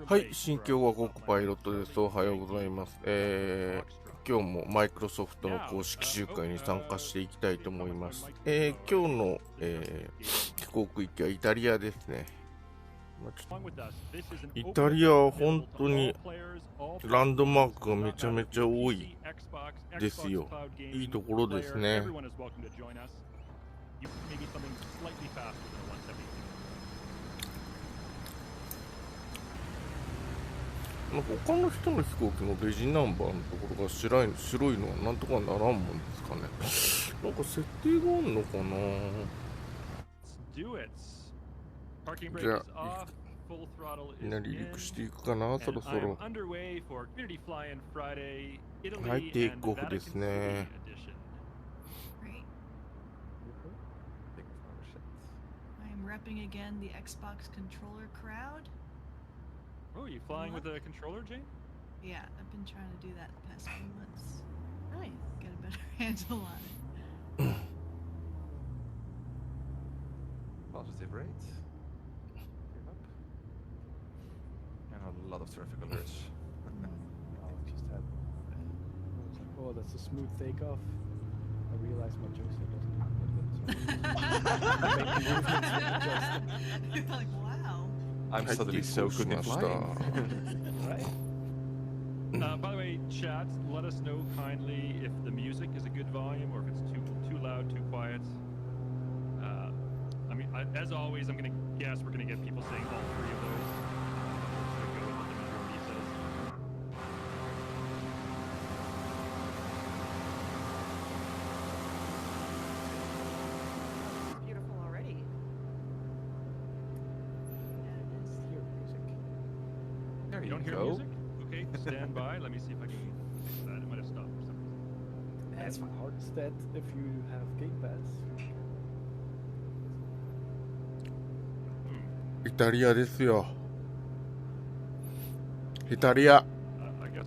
はい、新京和国パイロットです。おはようございます。今日もマイクロソフトの公式集会に参加していきたいと思います。今日の、飛行区域はイタリアですね。イタリアは本当にランドマークがめちゃめちゃ多いですよ。いいところですね。なんか他の人の飛行機のレジナンバーのところが白いのはなんとかならんもんですかね。なんか設定があんのかな。じゃあみんな離陸していくかな、そろそろ。はい、テイクオフですね。I'm repping again the Xbox controller crowd. Oh, are you flying with a controller, Jane? Yeah, I've been trying to do that the past few months. Nice. Get a better handle on it. Positive rate. Give up. And a lot of traffic alerts. Just had. Oh, that's a smooth takeoff. I realized my joystick doesn't. You're like, wow. I'm suddenly so good at flying. Right. By the way, chat, let us know kindly if the music is a good volume or if it's too loud, too quiet. I mean, as always, I'm going to guess we're going to get people saying all three of those. We'll go with what the majority says. It's beautiful already. There You don't hear music? Okay, stand by. Let me see if I can fix that. It might have stopped for some reason. That's hard stat if you have Game Pass. イタリアですよ。イタリア。I guess.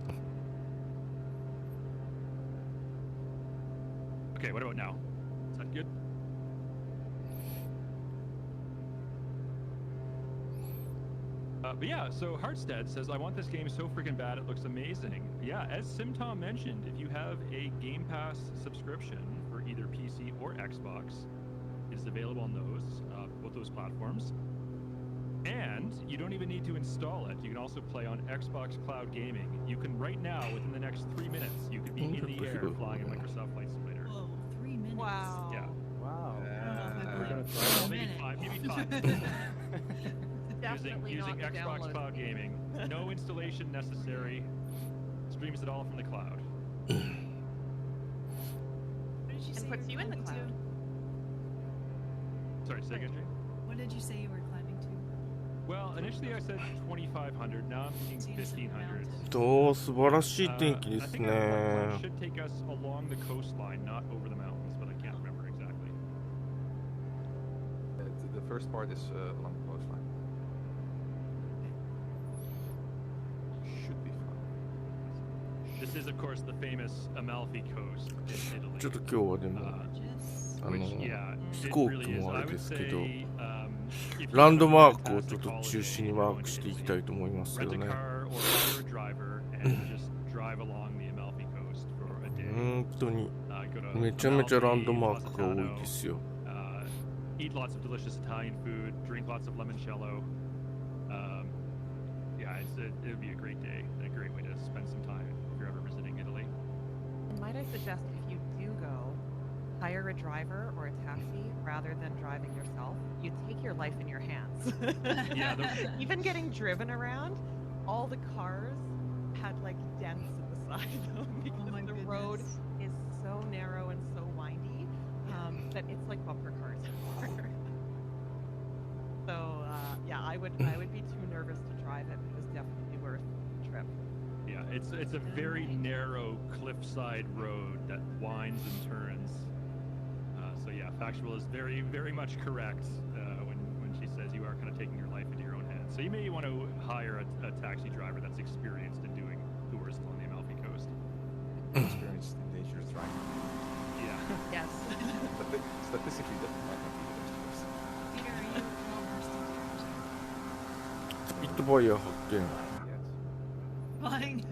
Okay, what about now? Is that good? But yeah, so Heartstead says, I want this game so freaking bad it looks amazing. Yeah, as SimTom mentioned, if you have a Game Pass subscription for either PC or Xbox, it's available on both those platforms. And you don't even need to install it. You can also play on Xbox Cloud Gaming. You can right now, within the next 3 minutes, you could be in the air flying a Microsoft Flight Simulator. Whoa, 3 minutes. Wow. Yeah. Wow. We're gonna try that. Maybe five. Using Xbox Cloud Gaming. No installation necessary. Streams it all from the cloud. What did you say And puts you in the cloud. Sorry, say again, Jane? What did you say you were climbing to? Well, initially I said 2,500. Now I'm thinking 1,500. と素晴らしい天気で I す think our platform ね。 should take us along the coastline, not over the mountains, but I can't remember exactly. The first part is along the coastline. Should be fun. This is, of course, the famous Amalfi Coast in Italy. ちょっと今日はでも Just あの Which, yeah, 飛 it 行 really 機 is. もあ I れで would すけど、 say, if you ランドマー have クをちょっ a と fantastic 中心に holiday マー going ク to していき Italy, たいと思いますけ rent ど a ね。 car or hire a driver and just drive along the Amalfi Coast for a day. 本当に Go to めちゃめちゃランド Amalfi, マークが多い Positano, ですよ。 eat lots of delicious Italian food, drink lots of limoncello. Yeah, it would be a great day, and a great way to spend some time if you're ever visiting Italy. And might I suggest if you do go, hire a driver or a taxi rather than driving yourself. You take your life in your hands. Yeah, Even getting driven around, all the cars had like dents in the side of them because my the road goodness. is so narrow and so windy that it's like bumper cars. So yeah, I would be too nervous to drive it. It was definitely worth the trip. Yeah, it's a very narrow cliffside road that winds and turns. So yeah, Factual is very, very much correct when she says you are kind of taking your life into your own hands. So you may want to hire a taxi driver that's experienced in doing tours on the Amalfi Coast. Experienced in dangerous driving. Yeah. Yes. But statistically, that might not be the best choice. Peter, are you well versed in cars? ピットバイヤー発見。 Flying.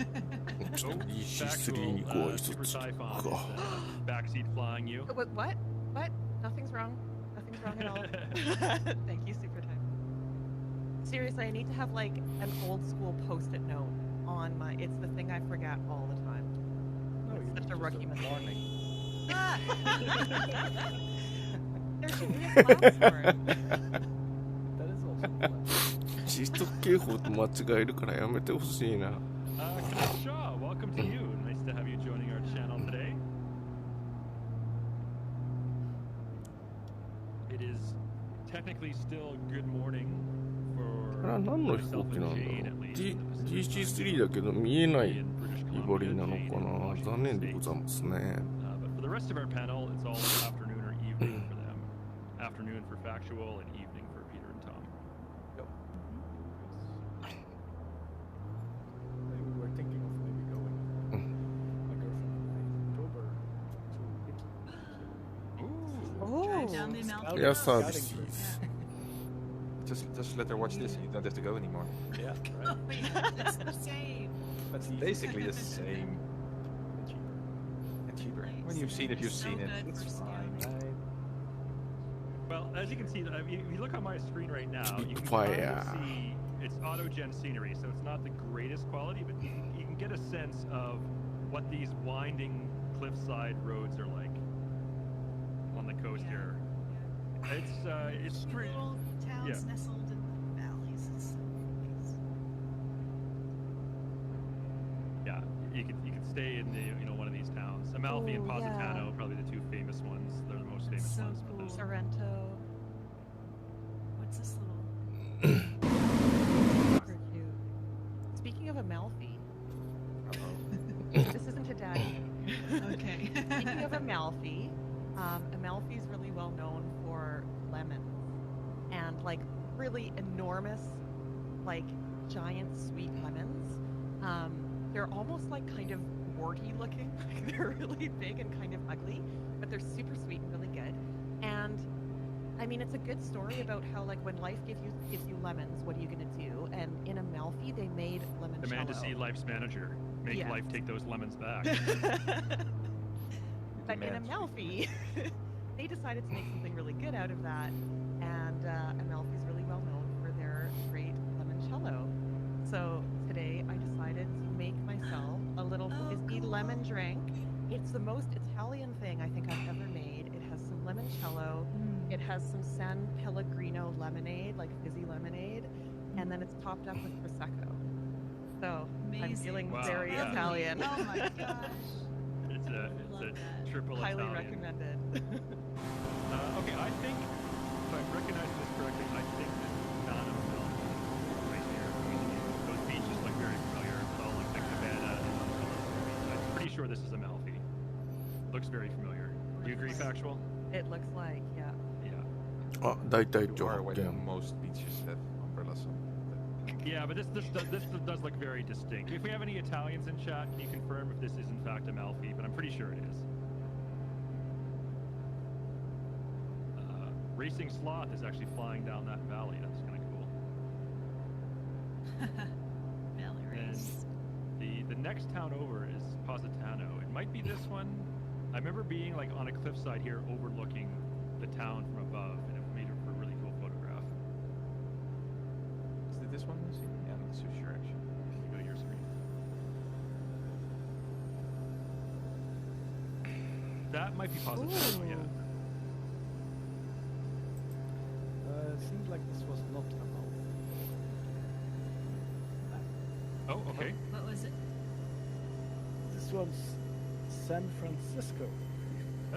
ちょっと Oh, DC3 にご挨 Super 拶 Typhon か。 is, backseat flying you. What? What? Nothing's wrong. Nothing's wrong at all. Thank you, Super Time. Seriously, I need to have like an old school post-it note on my. It's the thing I forget all the time. No, It's you such a just rookie mistake. warning. Ah! There should be a class for it. That is also fun. 窒息警報と間違えるからやめてほしいな。Kenneth Shaw, welcome to you. Nice to have you joining our channel today. It is technically still good morning これは for 何の飛行 myself 機なん and だろ Jane, う at least. in the Pacific DC3 だけど見えない in British 木彫り Columbia, なの Jane か in な。 Washington 残念で State. ございますね。But for the rest of our panel, it's all afternoon or evening for them. Afternoon for Factual and evening for Peter and Tom. We were thinking of maybe going, my girlfriend and I, in October to Italy. Drive down the mountain. Yeah, Scouting services. trip. Just let her watch this, and you don't have to go anymore. Yeah, Oh, right. yeah, it's the same. That's It's basically the same cheaper. and cheaper. Nice. When you've seen it, you've So seen it. good It's for fine. Right. Well, as you can see, if you look on my screen right now, you can Fire. kind of see it's auto-gen scenery, so it's not the greatest quality, but you can get a sense of what these winding cliffside roads are like on the coast Yeah. here. It's Cute pretty. little towns yeah. nestled in the valleys. It's so nice. Yeah, you could stay in one of these towns. Amalfi and Ooh, Positano, yeah. probably the two famous ones. They're the most famous So ones. But cool. there's Sorrento. What's this little? Super cute. Speaking of Amalfi, this isn't a daddy. Okay. Speaking of Amalfi, Amalfi is really well known for lemons and like really enormous, like giant sweet lemons. They're almost like kind of warty looking. Like they're really big and kind of ugly, but they're super sweet and really good. And I mean, it's a good story about how like when life gives you lemons, what are you gonna do? And in Amalfi, they made limoncello. demand to see Life's manager. Make Yes. Life take those lemons back. But in Demands. Amalfi, they decided to make something really good out of that, and Amalfi is really well known for their great limoncello. So today I decided to make myself a little Oh, fizzy cool. lemon drink. It's the most Italian thing I think I've ever made. It has some limoncello, it has some San Pellegrino lemonade, like fizzy lemonade, and then it's topped up with prosecco. So I'm Amazing. feeling Wow, very yeah. Italian. Oh my gosh. It's a Love that. triple Highly Italian. recommended. Okay, I think if I'm recognizing this correctly, I think this is not a film right here. Those beaches look very familiar. It's all like the Cabana and all those beaches. I'm pretty sure this is Amalfi. Looks very familiar. Do you agree, Factual? It looks like, yeah. Yeah. あ、大体 You 長 are 発 aware 見 that。most beaches have umbrellas on. Yeah, but this does look very distinct. If we have any Italians in chat, can you confirm if this is in fact Amalfi? But I'm pretty sure it is. Racing Sloth is actually flying down that valley. That's kind of cool. Valley And race. the next town over is Positano. It might be this one. I remember being like on a cliffside here overlooking the town from above, and it made for a really cool photograph. Is it this one? Yeah, I'm not so sure actually. If you go to your screen. That might be Positano, yeah. It seems like this was not Amalfi. Oh, okay. What was it? This was San Francisco.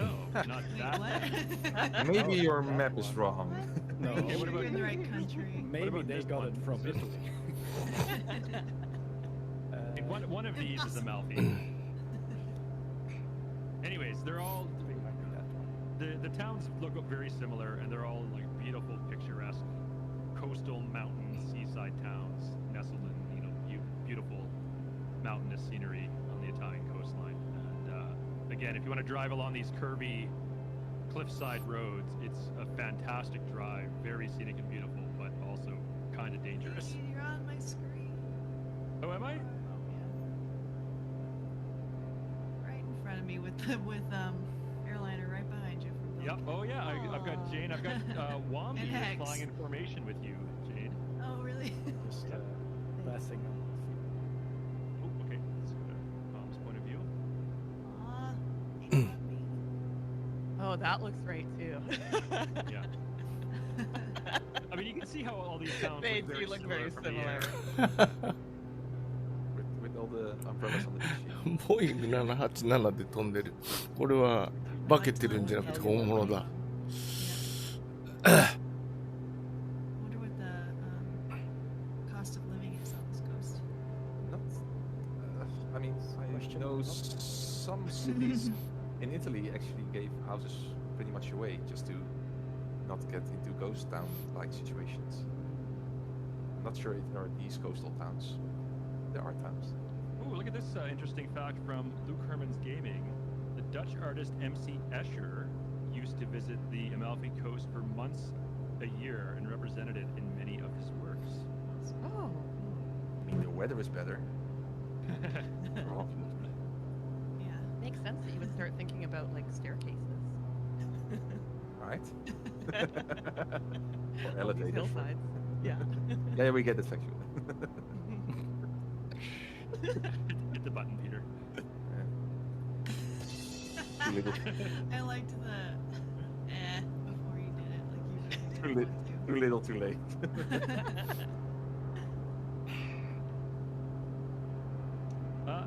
Oh, not Wait, that. what? Maybe Oh, your that map is one. wrong. No. Okay, what You're about in the right country. Maybe about they this got one? it from Is it- Italy. Hey, one of these is Amalfi. Anyways, they're all the towns look very similar, and they're all like beautiful, picturesque, coastal mountain seaside towns nestled in beautiful mountainous scenery on the Italian coastline. And again, if you want to drive along these curvy cliffside roads, it's a fantastic drive, very scenic and beautiful, but also kind of dangerous. You're on my screen. Oh, am I? Oh man. Right in front of me with airliner right behind you. From Yep. Oh yeah. I've got Aw. Jane. I've got Wombi And Hex. flying in formation with you, Jane. Oh really? Just Yep. passing on. Oh, okay. That's Tom's point of view. Aw, you got me. Oh, that looks right too. Yeah. I mean, you can see how all these towns They look do look very from the air. similar. With all the umbrellas on the beach. ボーイング787で飛んでる。これは化けてるんじゃなくて本物だ。 I wonder what the cost of living is on this coast. Not, I mean, I know some cities in Italy actually gave houses pretty much away just to not get into ghost town-like situations. I'm not sure if there are these coastal towns. There are towns. Ooh, look at this interesting fact from Luke Herman's Gaming. The Dutch artist MC Escher used to visit the Amalfi Coast for months a year and represented it in many of his works. Oh. I mean, the weather is better. Oh, Yeah. Makes sense that you would start thinking about like staircases. right? Or On these elevators. hillsides. Yeah. Yeah, we get it factual. Hit the button, Peter. Too little, I liked the before you did it, like you really did too little, too late.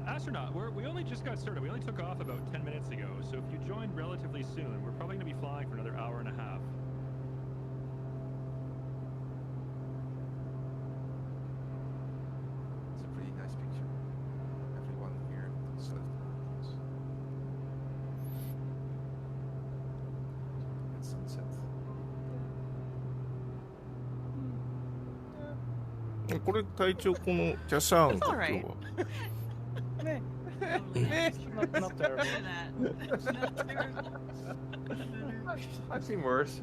Astronaut, we only just got started. We only took off about 10 minutes ago, so if you joined relatively soon, we're probably going to be flying for another hour and a half. It's a pretty nice picture. Everyone here is so and sunset. これ隊長このキャシャーンか It's 今 alright. 日は。 Totally Not terrible. that. Not terrible. I've seen worse.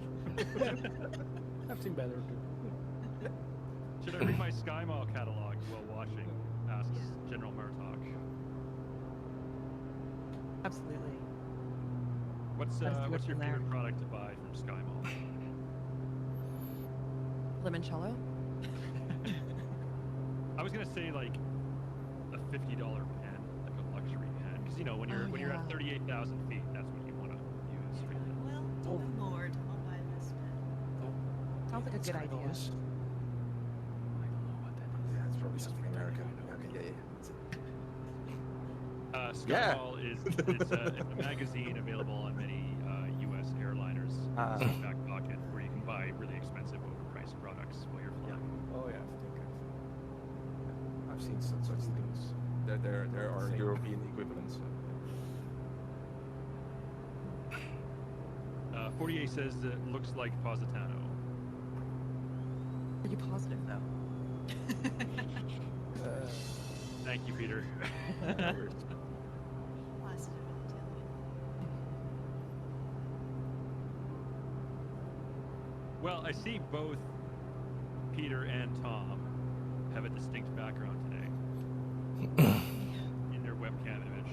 I've seen better too. Should I read my SkyMall catalog while watching? Asks General Martok. Absolutely. What's Let's do what's it your from there. favorite product to buy from SkyMall? Limoncello? I was gonna say like a $50 pen, like a luxury pen, because you know when you're at 38,000 feet, that's what you want to use. Well, oh Lord, I'll buy this one. Sounds like a good idea. I don't know what that is. Yeah, it's probably something American. Okay, yeah. SkyMall is it's a magazine available on many U.S. airliners back pocket, where you can buy really expensive, overpriced products while you're flying. Oh yeah, I think I've seen such things. There are Same. European equivalents. 48 says it looks like Positano. Are you positive though? Thank you, Peter. Positive Italian. Well, I see both Peter and Tom have a distinct background today in their webcam image.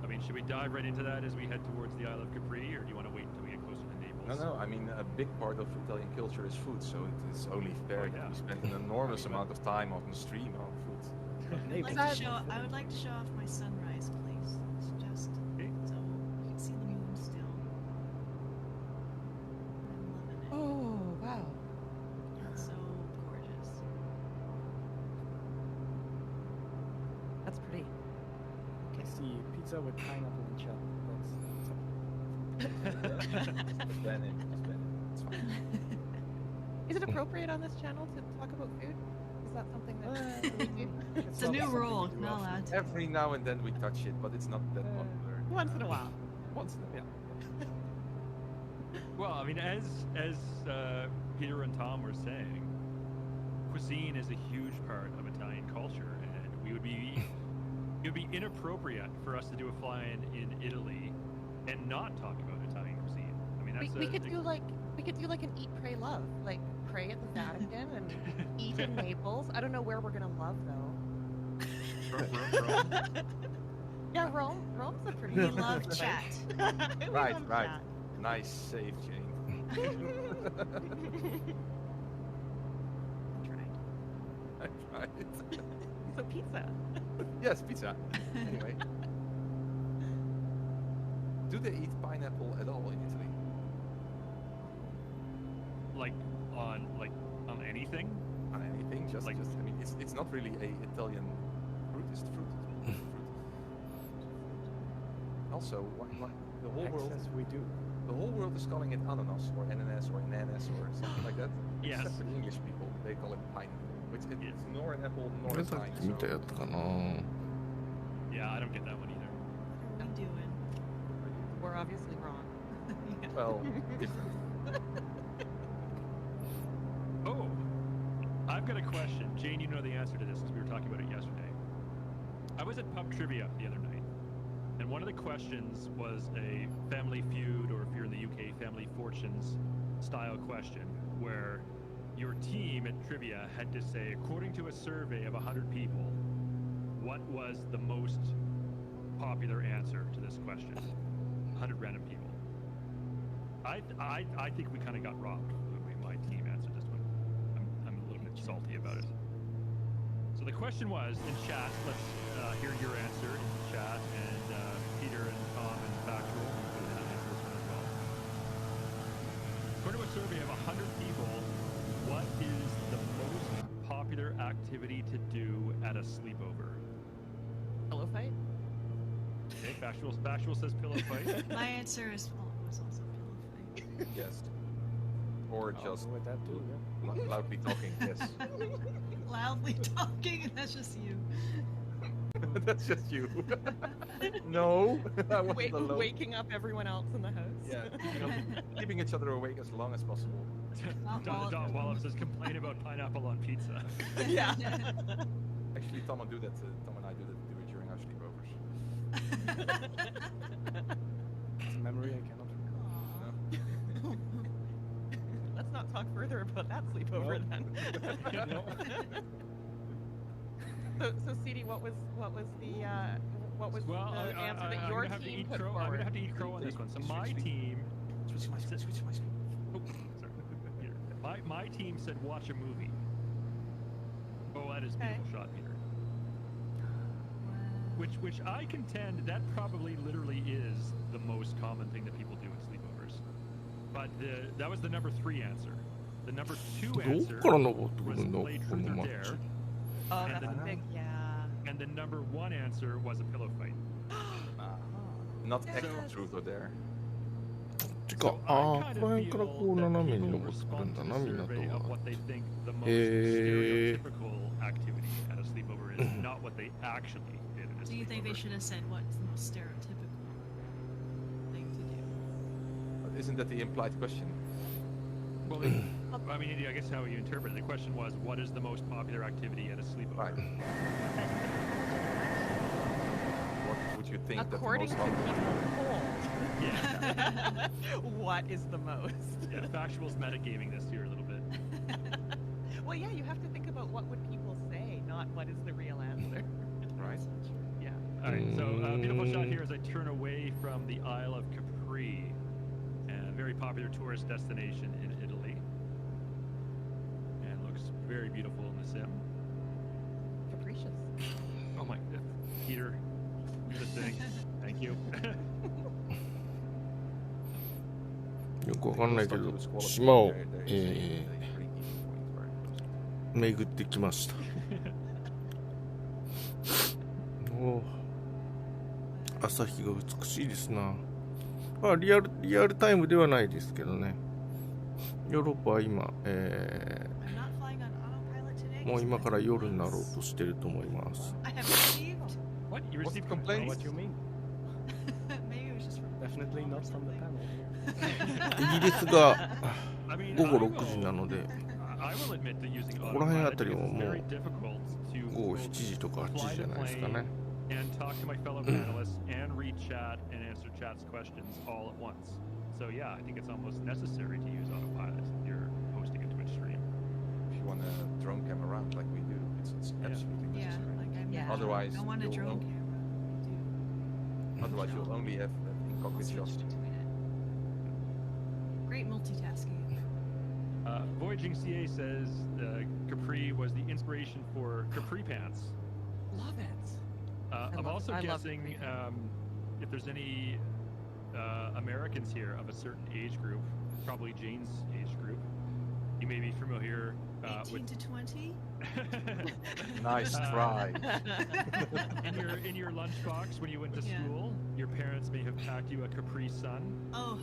I mean, should we dive right into that as we head towards the Isle of Capri, or do you want to wait until we get closer to Naples? No, I mean, a big part of Italian culture is food, so it is only fair Oh, that yeah. we spend an enormous amount of time on the stream on food. I would like to show off my sunrise, please. It's just Okay. so you can see the moon still. I'm loving it. Oh, wow. It's so gorgeous. That's pretty. I see pizza with pineapple and chat. It's fine. Is it appropriate on this channel to talk about food? Is that something that we do? It's a new rule. Not allowed to. Every now and then we touch it, but it's not that popular. Once in a while. Once in a while. Well, I mean, as Peter and Tom were saying, cuisine is a huge part of Italian culture, and it would be inappropriate for us to do a fly-in in Italy and not talk about Italian cuisine. I mean, that's We could do like an eat, pray, love. Like pray at the Vatican and eat in Naples. I don't know where we're gonna love though. Rome. Yeah, Rome's a pretty. We love chat. We Right, love right. chat. Nice save, Jane. I tried. I tried. So pizza. Yes, pizza. Anyway. Do they eat pineapple at all in Italy? Like on anything? On anything? Just I mean, it's not really a Italian fruit. It's fruit. Fruit. Also, the whole world. Access we do. The whole world is calling it ananas or ananas or ananas or something like that. Yes. Except for the English people, they call it pineapple. Which Yes. it's nor an apple こ nor れ a さっ pine. き見た So やつかな。 Yeah, I don't get that one either. What are we doing? We're obviously wrong. Yeah. well, different. Oh, I've got a question. Jane, you know the answer to this because we were talking about it yesterday. I was at pub trivia the other night, and one of the questions was a Family Feud, or if you're in the UK, Family Fortunes style question, where your team at trivia had to say, according to a survey of 100 people, what was the most popular answer to this question? 100 random people. I think we kind of got robbed when my team answered this one. I'm a little bit salty about it. So the question was in chat. Let's hear your answer in the chat, and Peter and Tom and Factual can answer this one as well. According to a survey of 100 people, what is the most popular activity to do at a sleepover? Pillow fight? Okay, Factual says pillow fight. My answer is was also pillow fight. Yes. Or I'll just go with that too. Yeah. loudly talking. Yes. Loudly talking, and that's just you. That's just you. No, I wasn't alone. Waking up everyone else in the house. Yeah, keeping each other awake as long as possible. Don Wallop says complain about pineapple on pizza. Yeah. Actually, Tom and I do that during our sleepovers. It's a memory I cannot recall. Let's not talk further about that sleepover then. No. So CD, what was the Well, answer that I'm your gonna have to team eat put crow. I'm forward? gonna have to eat crow on this one. So my team. Switch my screen. Oh, sorry. Peter. My team said watch a movie. Oh, that is a beautiful shot, Peter. Which I contend that probably literally is the most common thing that people do at sleepovers. But that was the number 3 answer. The number 2 ど answer っから登ってく was るんだ play この truth マ or ッチ dare, Oh, And that's a then- big yeah. and the number 1 answer was a pillow fight. Not Yes. actual truth or dare. てか So あ I あ kind こ of の辺から feel こう that 斜めに people 登ってくる respond ん to だ the な港 survey of は what they think the most へー stereotypical activity at a sleepover is, not what they actually did at a Do you think they sleepover. should have said what's the most stereotypical thing to do? But isn't that the implied question? Well, I mean, I guess how you interpret it. The question was, what is the most popular activity at a sleepover? Right. What would you think According to that the most people polled, Yeah, what is the most? yeah. Factual's metagaming this here a little bit. Well, yeah, you have to think about what would people say, not what is the real answer. right? Yeah. All right. So, beautiful shot here as I turn away from the Isle of Capri, a very popular tourist destination in Italy, and looks very beautiful in the sim. Capricious. Oh my, Peter, you're the thing. Thank you. よくわかんないけど Those qualities 島を、 there is a pretty key point where it goes. 巡ってきましたおー朝日が美しいですな。まあリアルタイムではないですけどね。ヨーロッパは今、 I'm not flying on autopilot today. もう今から夜になろうとしてると思います。 I have received. What? You What's the received complaint? What you mean? Maybe it was just from. Definitely not from the panel here. イギリスが I mean, 午後 I 6時な will, ので、 I will admit that using ここら辺あ autopilot たり is もも very う difficult to 午後 both 7時とか8 fly 時じ the ゃないですか plane ね。 and talk to my fellow panelists and read chat and answer chat's questions all at once. So yeah, I think it's almost necessary to use autopilot if you're hosting a Twitch stream. want a drone cam around like we do. It's absolutely Yeah, necessary. like I'm Yeah. not, Otherwise, I don't want a you'll drone own- camera. Otherwise, you'll only have in-cockpit Switch shots. between it. Great multitasking. Voyaging CA says Capri was the inspiration for Capri pants. Love it. I'm love- also I love guessing Capri pants. if there's any Americans here of a certain age group, probably Jane's age group, you may be familiar 18 with to 20? Nice try. in your lunchbox when you went to Yeah. school. Your parents may have packed you a Capri Sun. Oh,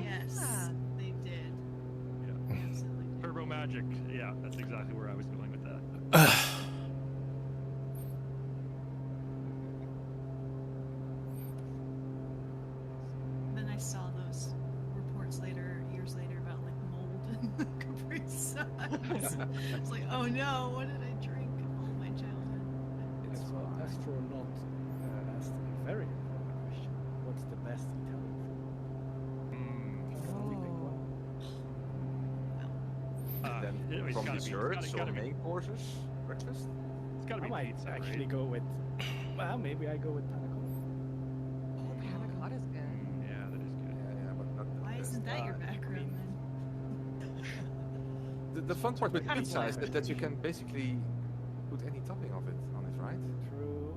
yes. Ah. They did. Yeah. They absolutely did. Turbo Magic. Yeah, that's exactly where I was going with that. Then I saw those reports later, years later, about like mold in the Capri Suns. It's like, oh no, what did I drink all my childhood? It's As an astronaut asked a very important question. What's the best Italian food? Can only pick one. Then from desserts or main courses, breakfast. It's gotta I be might pizza, actually right? go with, well, maybe I go with panna cotta. Oh, panna cotta's good. Yeah, that is good. Yeah, but not the Why best. isn't that your I background mean- then? The fun part with Kind of pizza is bland. that you can basically put any topping of it on it, right? True.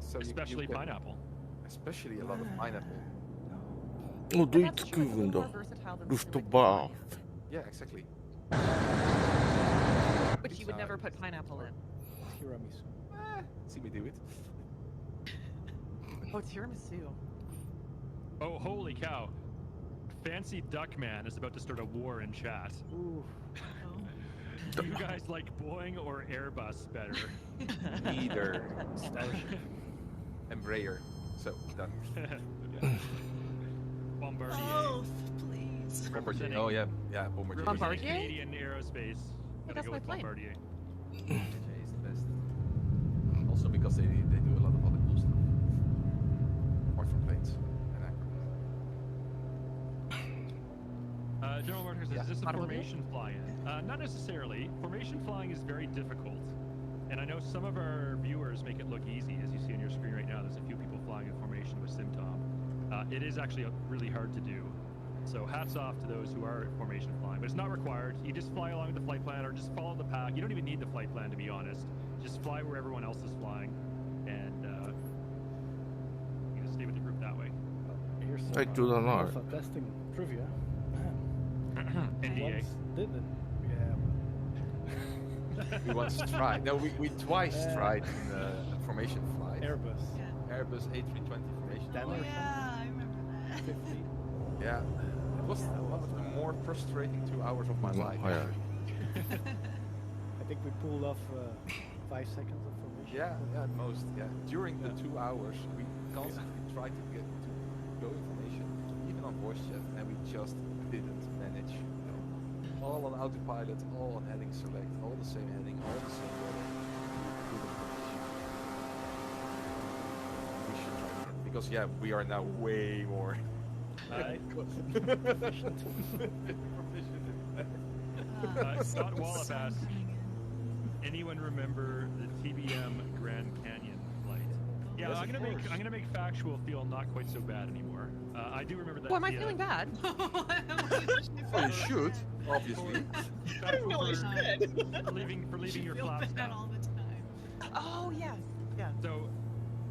So Especially you can, pineapple. Especially a lot of pineapple. お、 But ドイ that's ツ true, 空 it's a 軍 little だ more。versatile than ルフト Swiss バー Italian. Yeah, exactly. But you would never put pineapple in. Tiramisu. See me do it. Oh, tiramisu. Oh, holy cow. Fancy Duckman is about to start a war in chat. Ooh. Oh. Do you guys like Boeing or Airbus better? Neither. Starship. Embraer. So, done. Bombardier. Both, please. Bombardier. Oh, yeah. Yeah, Bombardier. Bombardier? Canadian Aerospace. Gotta that's go my with plane. Bombardier. Bombardier is the best. Also because they do a lot of other cool stuff. Apart from planes and aircraft. General Martin says, Yeah. is this a Automobile? formation fly-in? Not necessarily. Formation flying is very difficult. And I know some of our viewers make it look easy, as you see on your screen right now. There's a few people flying in formation with SimTom. It is actually really hard to do. So hats off to those who are formation flying, but it's not required. You just fly along with the flight plan or just follow the pack. You don't even need the flight plan, to be honest. Just fly where everyone else is flying, and you know, stay with the group that way. Here's some はい、どうだな。 alpha testing trivia. NDA. Once did it. Yeah. We once tried. No, we twice Yeah. tried in a formation flight. Airbus. Yeah. Airbus A320 formation Oh, Denver. flight. yeah, I remember that. 50. Yeah. It was one of the more frustrating 2 hours of my うん life. 早い。 I think we pulled off 5 seconds of formation. Yeah, yeah, at most. Yeah. During the 2 hours, we constantly tried to get to go information, even on voice chat, and we just didn't manage. You know, all on autopilot, all on heading select, all the same heading, all the same weather. Couldn't manage. We should try again because yeah, we are now way more. Proficient. Scott Wallop Sun asks, coming in. anyone remember the TBM Grand Canyon flight? Yeah, Yes, I'm of gonna course. make factual feel not quite so bad anymore. I do remember that. Oh, am I feeling bad? Well, you should, obviously. For leaving your feel flaps bad down. all the time. Oh, yes. Yes. So,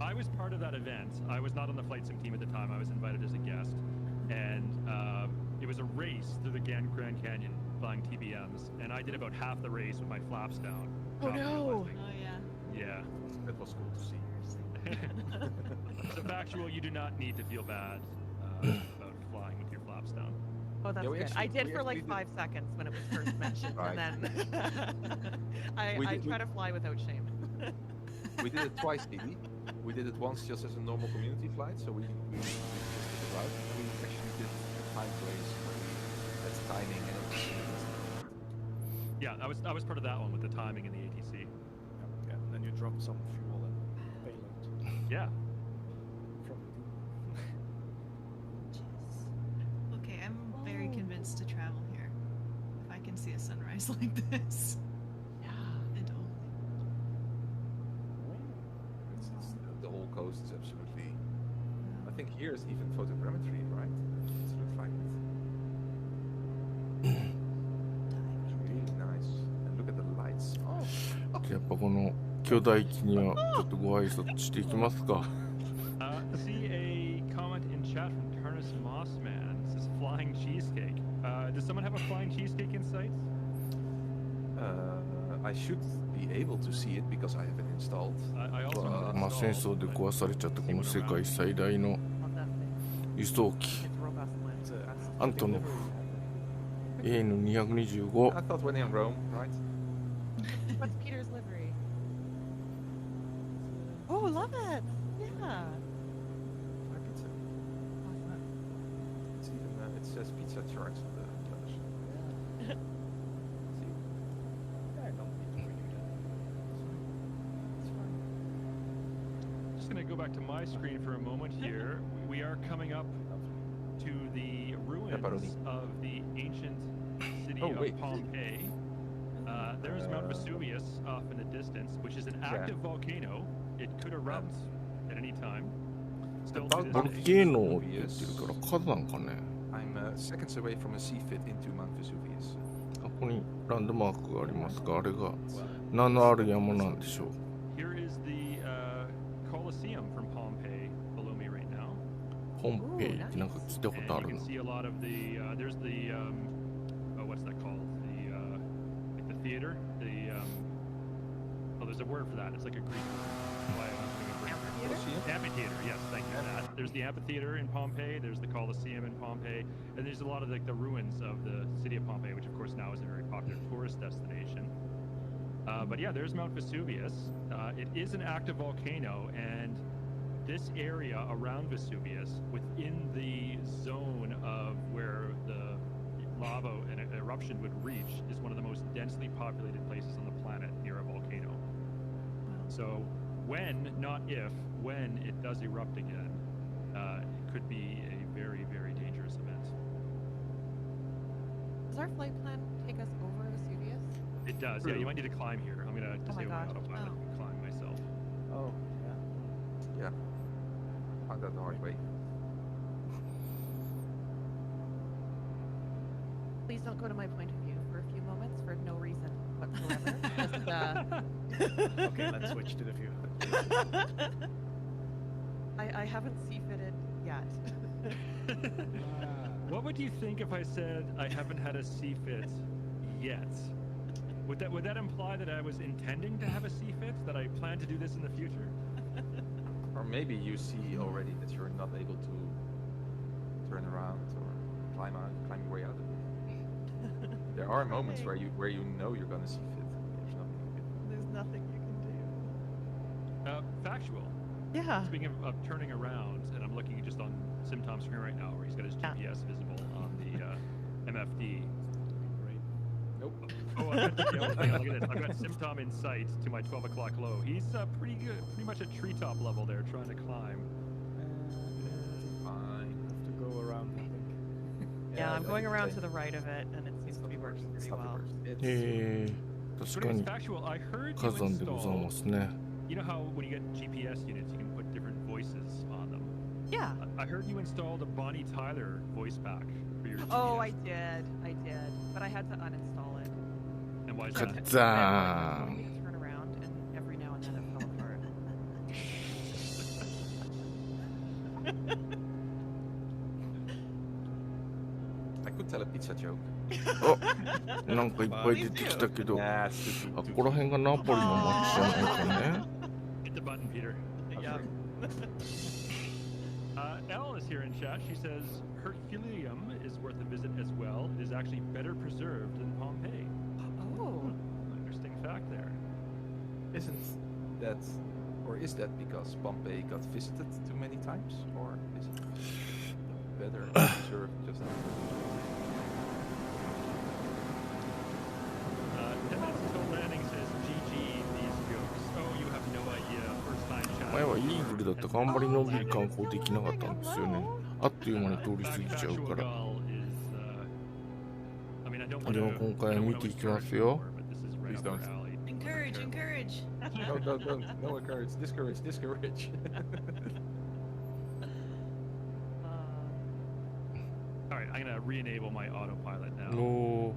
I was part of that event. I was not on the flight sim team at the time. I was invited as a guest, and it was a race through the Grand Canyon flying TBMs, and I did about half the race with my flaps down. Oh, not no. realizing. Oh, yeah. Yeah. That was cool to see. So factual, you do not need to feel bad about flying with your flaps down. Oh, that's Yeah, we good. I actually- did we for like actually 5 seconds when it was first mentioned, Right. and then I We did- try to fly without shame. We did it twice, Edie. We did it once just as a normal community flight, so we just did it out. And we actually did a time place where we had timing and everything. Yeah, I was part of that one with the timing and the ATC. Yeah, and then you drop some fuel and payload Yeah. from Jeez. Okay, I'm very convinced to travel here. If I can see a sunrise like this. hosts, absolutely. I think here is even photogrammetry, right? It looks like it. Really nice. And look at the lights. Oh. やっぱこの巨大機にはちょっとご挨拶していきますか。See a comment in chat from Turnus Mossman. It says flying cheesecake. Does someone have a flying cheesecake in sight? I should be able to see it because I have it installed. I also have it まあ戦 installed, 争で but 壊されちゃったこの世界最大の on that thing. 輸送機 It's robust one. It's a アントノフ AN225 I thought when in Rome, right? What's Peter's livery? Oh, love it! Yeah. Fly pizza. It's even, it says pizza charts on the letters. Yeah. See? Yeah, I don't need to read that. It's fine. just going to go back to my screen for a moment here. We are coming up to the ruins of the ancient city of Pompeii. There's Mount Vesuvius off in the distance, which is an active volcano. It could erupt at any time. Still to ボ this ル day. ケーノって言ってるから火山かね。 I'm seconds away from a sea fit into Mount Vesuvius. ここにランドマークがありますが、あれが名のある山なんでしょう。 Here is the Colosseum from Pompeii below me right now. ポンペイってなんか聞いたことあ And る you の can。see a lot of the there's the oh, what's that called? Like the theater. Oh, there's a word for that. It's like a Greek word. Why am I doing a Greek word? Amphitheater. Yes, thank you for that. There's the amphitheater in Pompeii. There's the Colosseum in Pompeii, and there's a lot of like the ruins of the city of Pompeii, which of course now is a very popular tourist destination. But yeah, there's Mount Vesuvius. It is an active volcano, and this area around Vesuvius, within the zone of where the lava and eruption would reach, is one of the most densely populated places on the planet near a volcano. So when, not if, when it does erupt again, it could be a very, very dangerous event. Does our flight plan take us over Vesuvius? It does, yeah, you might need to climb here. I'm going to Oh my disable gosh. autopilot Oh. and climb myself. Oh, yeah. Yeah. Found that the hard way. Please don't go to my point of view for a few moments for no reason whatsoever. Just, Okay, let's switch to the view. I haven't sea-fitted yet. What would you think if I said I haven't had a C-fit yet? Would that imply that I was intending to have a C-fit? That I plan to do this in the future? Or maybe you see already that you're not able to turn around or climb your way out of it. There are moments where you know you're gonna see fit. There's nothing you can do. There's nothing you can do. Factual. Yeah. Speaking of turning around, and I'm looking just on SimTom's screen right now, where he's got his GPS visible on the MFD. Great. Nope. Oh, I've got, look at this. I've got SimTom in sight to my 12 o'clock low. He's pretty good, pretty much at treetop level there, trying to climb. Fine. Have to go around, I think. Yeah, I'm going I- around I- to the right of it, and it seems to be working It's pretty not the well. worst. It's- 確 But か it's に factual. I heard 火 you 山でござい install. ますね。 You know how when you get GPS units, you can put different voices on them. Yeah. I heard you installed a Bonnie Tyler voice pack for your GPS. Oh, I did. But I had to uninstall it. And why is Cut that? down. It would turn around, and every now and then it fell apart. I could tell a pizza joke. なんかいっぱい出てきたけど、 Nah, it's too あ、ここら辺がナポリの街じゃないかね。 Hit the button, Peter. Yeah. Elle is here in chat. She says Herculaneum is worth a visit as well. It is actually better preserved than Pompeii. Oh. Interesting fact there. Isn't that, or is that because Pompeii got visited too many times, or is it better preserved just? 10 minutes until landing says GG these jokes. Oh, you have no idea. First time chat. 前はイーグルだったからあんまりのんびり観光できなかったんですよね。あっという間に通り過ぎちゃうから。 I mean, I don't でも wanna- 今回は見ていきますよ。 but this is right Please up our don't. alley. Encourage. No encourage, discourage. All right, I'm gonna re-enable my autopilot now. お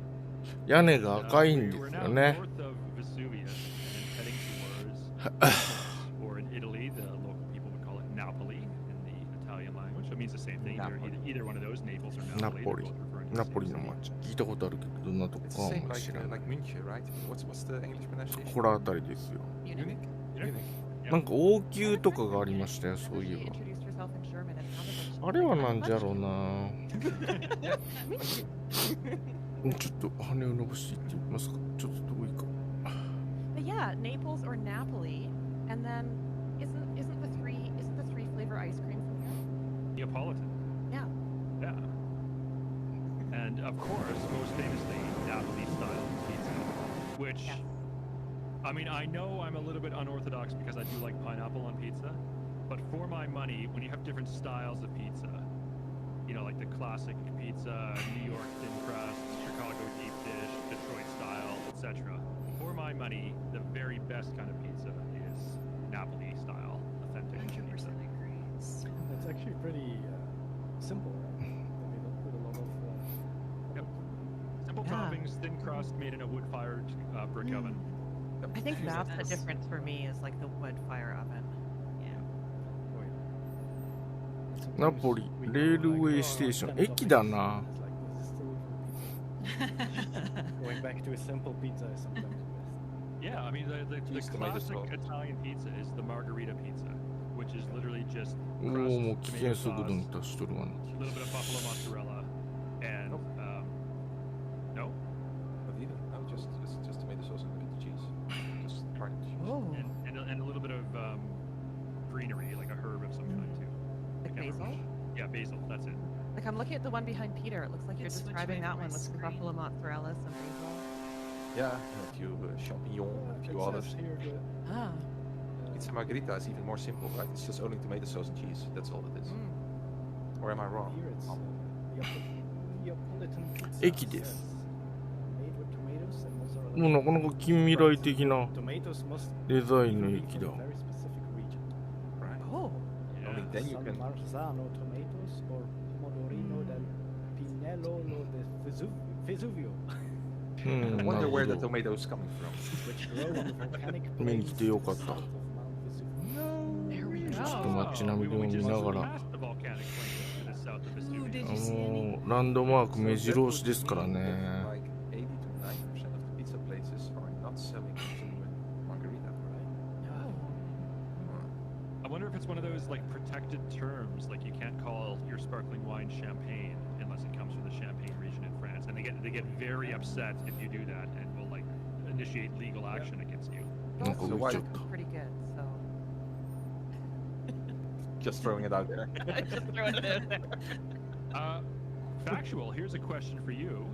ー、屋根が赤いんです We're よ now ね。 north of Vesuvius and heading towards, or in Italy, the local people would call it Napoli in the Italian language. So it means the same thing. Either one of those, Naples or Napoli. Napoli. They're both referring to the ナ same ポリの city. 街。聞いたことあるけど、どんなとこ It's か the は same 知らない。 like München, right? What's the English pronunciation? こらあたりですよ。 Munich? Yeah. Munich. なんか王宮とかがありましたよ、そういえ Introduced yourself in German and how ば。あれはなんじゃろうな。ちょっと羽を伸ばしていってみますか。ちょっと遠いか。 But yeah, Naples or Napoli, and then isn't the three flavor ice cream from here? Neapolitan. Yeah. Yeah. And of course, most famously, Napoli style pizza, which, Yes. I mean, I know I'm a little bit unorthodox because I do like pineapple on pizza, but for my money, when you have different styles of pizza, you know, like the classic pizza, New York thin crust, Chicago deep dish, Detroit style, etc. For my money, the very best kind of pizza is Napoli style, authentic 100% pizza. agree. So It's actually pretty simple, right? I mean, with a lot of. Yep. Simple Yeah. toppings, thin crust, made in a wood-fired brick oven. I think that's the Yes. difference for me is like the wood fire oven. yeah. ナポリ、レールウェイステーション。駅だな。 Going back to a simple pizza is sometimes the best. Yeah, I mean, the Cheese, tomato classic sauce. Italian pizza is the margarita pizza, which is literally just お crust, お、もう危 tomato 険速度 sauce, に達しとるわね。 a little bit of buffalo mozzarella, and Nope. No, Not even. No, just tomato sauce and a bit of cheese. Just try it. Oh. and a little bit of greenery, like a herb of some kind too. Like Can't basil? remember. Yeah, basil. That's it. Like I'm looking at the one behind Peter. It looks like you're It's switched describing away that from one my with some screen. buffalo mozzarella, some basil. Yeah, and a few champignons, a few It others. says here the, Ah. Pizza margherita is even more simple, right? It's just only tomato sauce and cheese. That's all it is. Mm. Or am I wrong? here it's Neapolitan pizza. 駅です says, made with tomatoes and mozzarella. もうなかなか近未来的な Tomatoes must デザインの be 駅 from だ。 a very specific region. Right. Oh. Only Yeah. then you San can. Marzano tomatoes or Pomodorino del Pinello del Vesuvio, うん、 I な wonder る where ほ the ど。 tomatoes coming from. which grow on the volcanic 見に plains 来てよかっ south た。 of Mount Vesuvio. There we ちょっと go. 街並みでも見ながら。 Past the volcanic plains to the south of Ooh, Vesuvius. did you see any? もうランドマーク目白押しですからね。 Like 80 to 90% of the pizza places are not selling genuine margarita, right? I wonder if it's one of those like protected terms, like you can't call your sparkling wine champagne unless it comes from the Champagne region in France, and they get very upset if you do that, and will like initiate legal action against you. なんか動いちゃった。 Pretty good. So. Just throwing it out there. Just throwing it out there. Factual. Here's a question for you.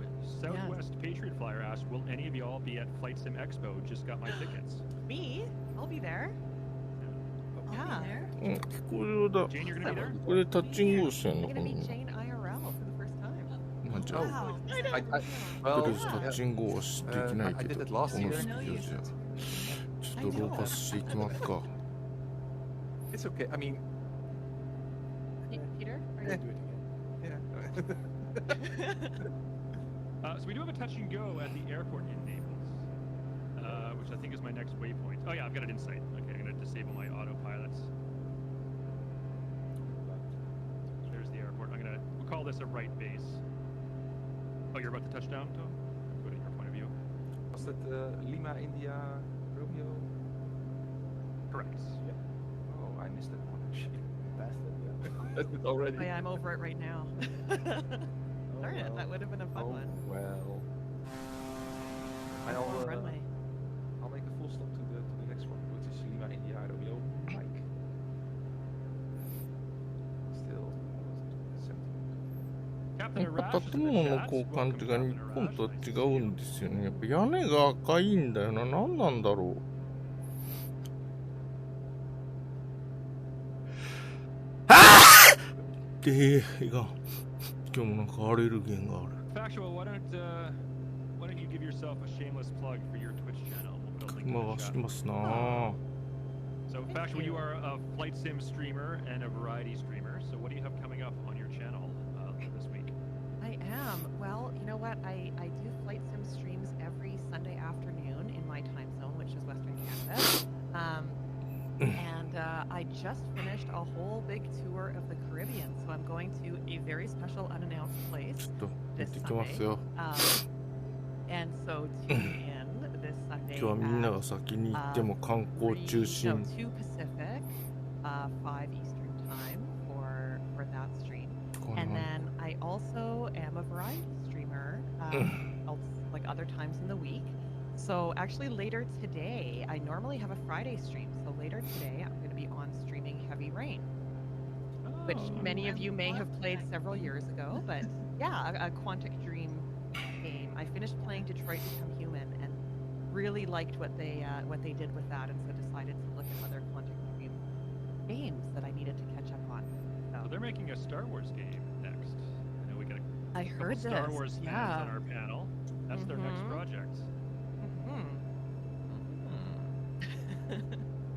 Southwest Patriot Flyer asked, "Will any of y'all be at Flight Sim Expo? Just got my tickets." Me? I'll be there. I'll Yeah. be there. うん、聞こえるようだ。 Jane, you're gonna be there. これタッチングをしてん I'm のこ gonna の meet Jane IRL for the first time. まあじゃあ、 Wow. I, I, とりあ well, えずタッチングをしていけないけど、 I did こ it の last ス year. キルじゃ。ちょっとローパスしていきますか。 it's okay. I mean, Peter? Are We'll you? do it again. yeah. So we do have a touch and go at the airport in Naples, which I think is my next waypoint. Oh yeah, I've got it in sight. Okay, I'm gonna disable my autopilots. There's the airport. We'll call this a right base. Oh, you're about to touch down, Tom? Go to your point of view. Was that Lima, India, Romeo? Correct. Oh, I missed that one actually. Passed it, yeah. That's it already. Oh yeah, I'm over it right now. Darn it, that would have been a fun Oh, one. well. Full runway. I'll make a full stop to the next one, which is Lima, India, Romeo, Mike. Still, Captain やっ Arash ぱ is in 建 the 物の chat. こう感じ Welcome, が Captain 日本 Arash. とは Nice 違 to see you. うんですよね。やっぱ屋根が赤いんだよな。何なんだろう。で、が今日もなんかアレルゲンがある。 Factual, why don't you give yourself a shameless plug for your Twitch channel? We'll put a link in 馬 the が走 chat. りますなぁ。 So, Thank Factual, you you. are a flight sim streamer and a variety streamer. So, what do you have coming up on your channel this week? I am. Well, you know what? I do flight sim streams every Sunday afternoon in my time zone, which is Western Canada. And I just finished a whole big tour of the Caribbean, so I'm going to a very special unannounced ち place ょっと見 this てきます Sunday. よ。 And so tune in this 今 Sunday 日はみんな at が先に行っても観光中 2 心。 Pacific, 5 Eastern time for that stream. この And then I also am a variety streamer, like other times in the week. So actually later today, I normally have a Friday stream. So later today, I'm going to be on streaming Heavy Rain, which many of you may have played several years ago. But yeah, a Quantic Dream game. I finished playing Detroit Become Human and really liked what they did with that, and so decided to look at other Quantic Dream games that I needed to catch up on. So, they're making a Star Wars game next. I know we got I a couple heard this. Star Wars fans Yeah. on our panel. That's their next Mhm. project.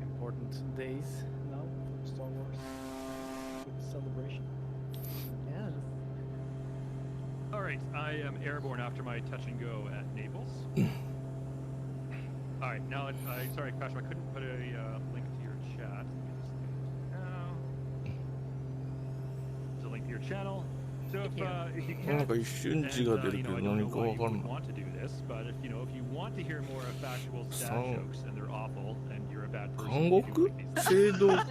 Important days now for Star Wars. Good celebration. Yes. All right, I am airborne after my touch and go at Naples. All right, now sorry, Crash, I couldn't put a link to your chat. There's a link to your channel. So if you なん can't, か一瞬字が出るけど I don't 何 know か why わ you かん would ない。 want to do this, but if you want to hear more of Factual's dad Sound- jokes and they're awful and you're a bad person, 韓 you 国 can make these- 聖堂か。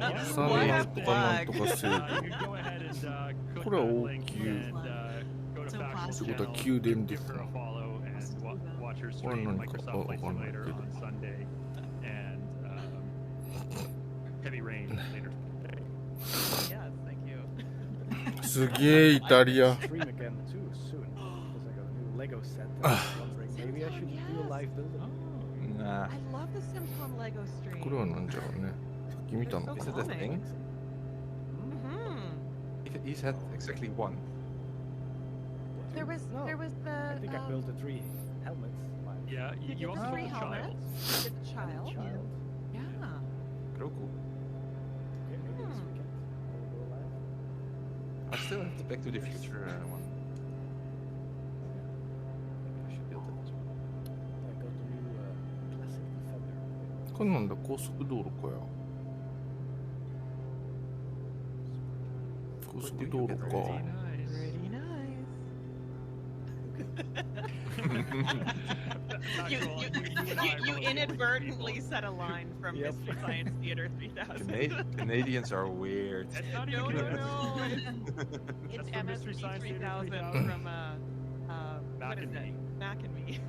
you 三 know, なんとかなんとか聖 you 堂。 can go ahead and click これは that 大 link きい。 and go to So Factual's ってことは channel, 宮殿で give す her な a。follow, and watch her これ stream は何か Microsoft わ Flight かんない Simulator けど。 on Sunday and Heavy Rain later today. Yes, thank you. すげえイタリア。 Stream again too soon because I got a new Lego set. And I was wondering maybe I should do a live building. Nah. I love the Simtom Lego stream. これはなんじゃろうね。さっき見たの They're か Is so it a な。 thing? Mm-hmm. He's had exactly one. There was No, the I think I built the 3 helmets. Mine. Yeah, you you did also the have 3 a child. helmets. You did the And a child. child. Yeah. Roku. Okay, maybe this weekend I'll go live. I still have the Back to the Future one. Maybe I should build it as well. I got the new classic Defender. これなんだ高速道路かや。高速道路か。 Pretty nice. Pretty nice. You inadvertently set a line from Yep. Mystery Science Theater 3000. Canadians are weird. It's not No, even no, good. no. It's That's from Mystery MSP Science Theater 3000 3000. from what is and it? Me. Mac and Me.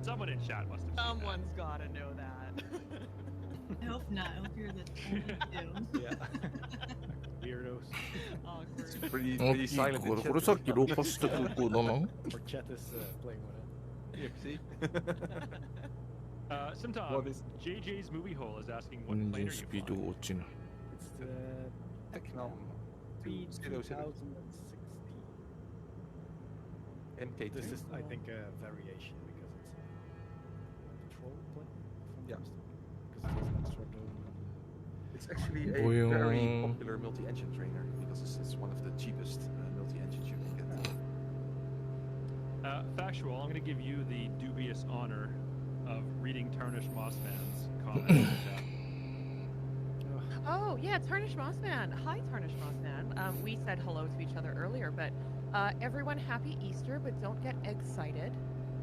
Someone in chat must have seen Someone's gotta know that. I hope not. I hope you're the only two. Yeah. Weirdos. Awkward. Pretty, 大 pretty きい silent こ in れ chat. これさっきローパした空港だな。 Or chat is playing with it. Here, see? Simtom, What is- JJ's Movie Hole is asking エ what ンジ plane ン are ス you ピード flying? が落ちない。 It's the Techno P2060. MK2. This is, I think, a variation because it's a patrol plane. Yeah. Because it has an extra dome. It's actually a Boing. very popular multi-engine trainer because it's one of the cheapest multi-engines you can get. Factual, I'm going to give you the dubious honor of reading Tarnished Mossman's comment in the chat. Oh, yeah, Tarnished Mossman. Hi, Tarnished Mossman. We said hello to each other earlier, but everyone happy Easter, but don't get excited.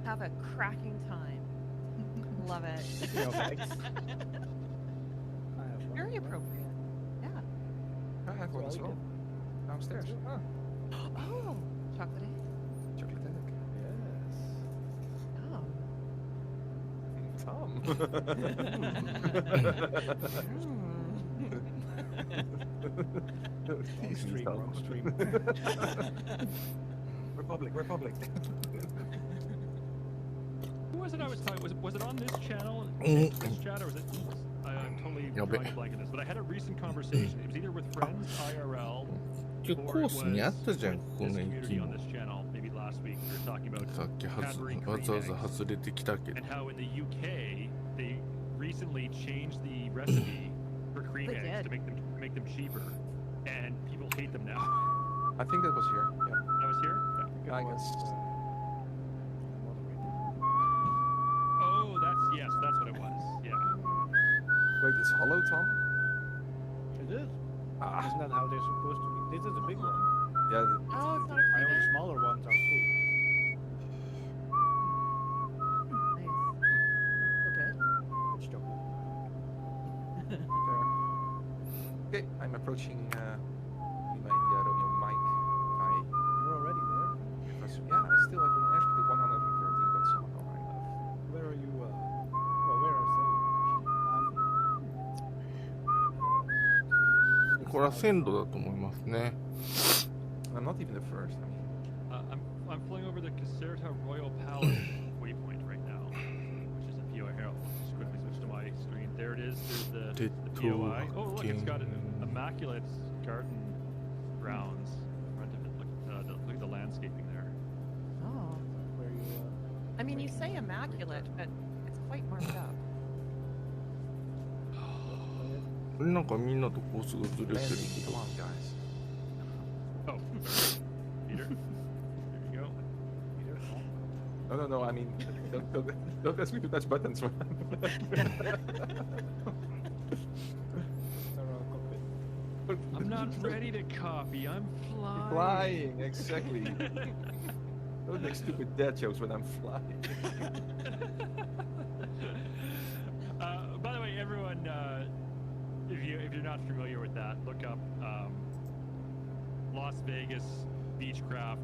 Have a cracking time. Love it. Speaking of eggs, I have one. Very appropriate. Yeah. I have one as well. Downstairs. Ah, Oh, chocolate egg. chocolate egg. Oh. Tom. Wrong stream, wrong stream. Republic. Who was it I was talking? Was it on this channel, Mm. this chat, or was it? I'm totally Yeah, drawing but- a blank on this, but I had a recent conversation. It was either with friends IRL 今日コ or ー it スにあった was じゃん、 with こ this の駅 community on も。 this channel maybe last last week we were talking about さっきわ Cadbury ざわ cream ざ eggs 外れてきたけど and how in the UK they recently changed the recipe for cream They eggs did. to make them cheaper, and people hate them now. I think that was here. Yeah. That was here. Yeah. I guess. Oh, that's what it was. Yeah. Wait, it's hollow, Tom? It is. Ah, Isn't that how they're supposed to be? This is a big one. yeah. Oh, it's not a I cream know the egg? smaller ones are full. Nice. Okay. It's chocolate. There. Okay, I'm approaching Lima India Romeo Mike. You're already there? Yeah, I still have an airspeed of 113, but somehow I love. Where are you? Well, where are you? これは線路だと思いますね。 I'm not even the first. I mean, I'm flying over the Caserta Royal Palace waypoint right now, which is a POI. Here, I'll just quickly switch to my screen. There it is. There's the POI. Oh, look, it's got an immaculate garden grounds in front of it. Look at the landscaping there. Oh. Where are you? I mean, you say immaculate, but it's quite marked up. なんかみんなとコースがずれてる landing. け Come ど。 on, guys. Oh, sorry. Peter. There you go. No. I mean, don't ask me to touch buttons, man. I'm not ready to copy. I'm flying. Flying, exactly. Don't make stupid dad jokes when I'm flying. By the way, everyone, if you're not familiar with that, look up Las Vegas Beechcraft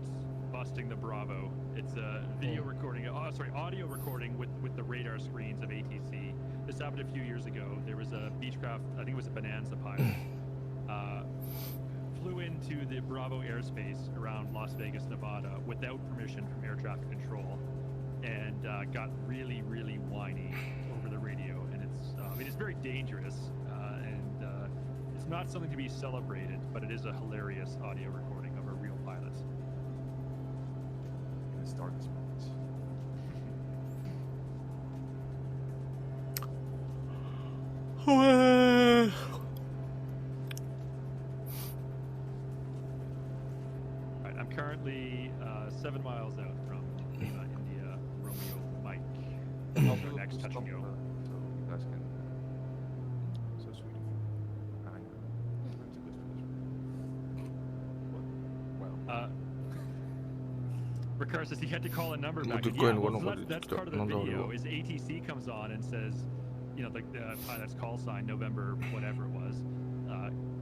busting the Bravo. It's a video recording, audio recording with the radar screens of ATC. This happened a few years ago. There was a Beechcraft, I think it was a Bonanza pilot, flew into the Bravo airspace around Las Vegas, Nevada, without permission from air traffic control, and got really, really whiny over the radio. And it's very dangerous, and it's not something to be celebrated, but it is a hilarious audio recording of a real pilot. I'm gonna start this moment. All right, I'm currently 7 miles out from Lima, India, Romeo, Mike. I'll Our next touch stop, and go. so you guys can. So sweet of you. I know. I'm too good for this. Well, Ricard says he had to call a number Well, back. the Yeah, coin well, one so over that's the part of the number video. one. Is ATC comes on and says, you know, like the pilot's call sign, November, whatever it was,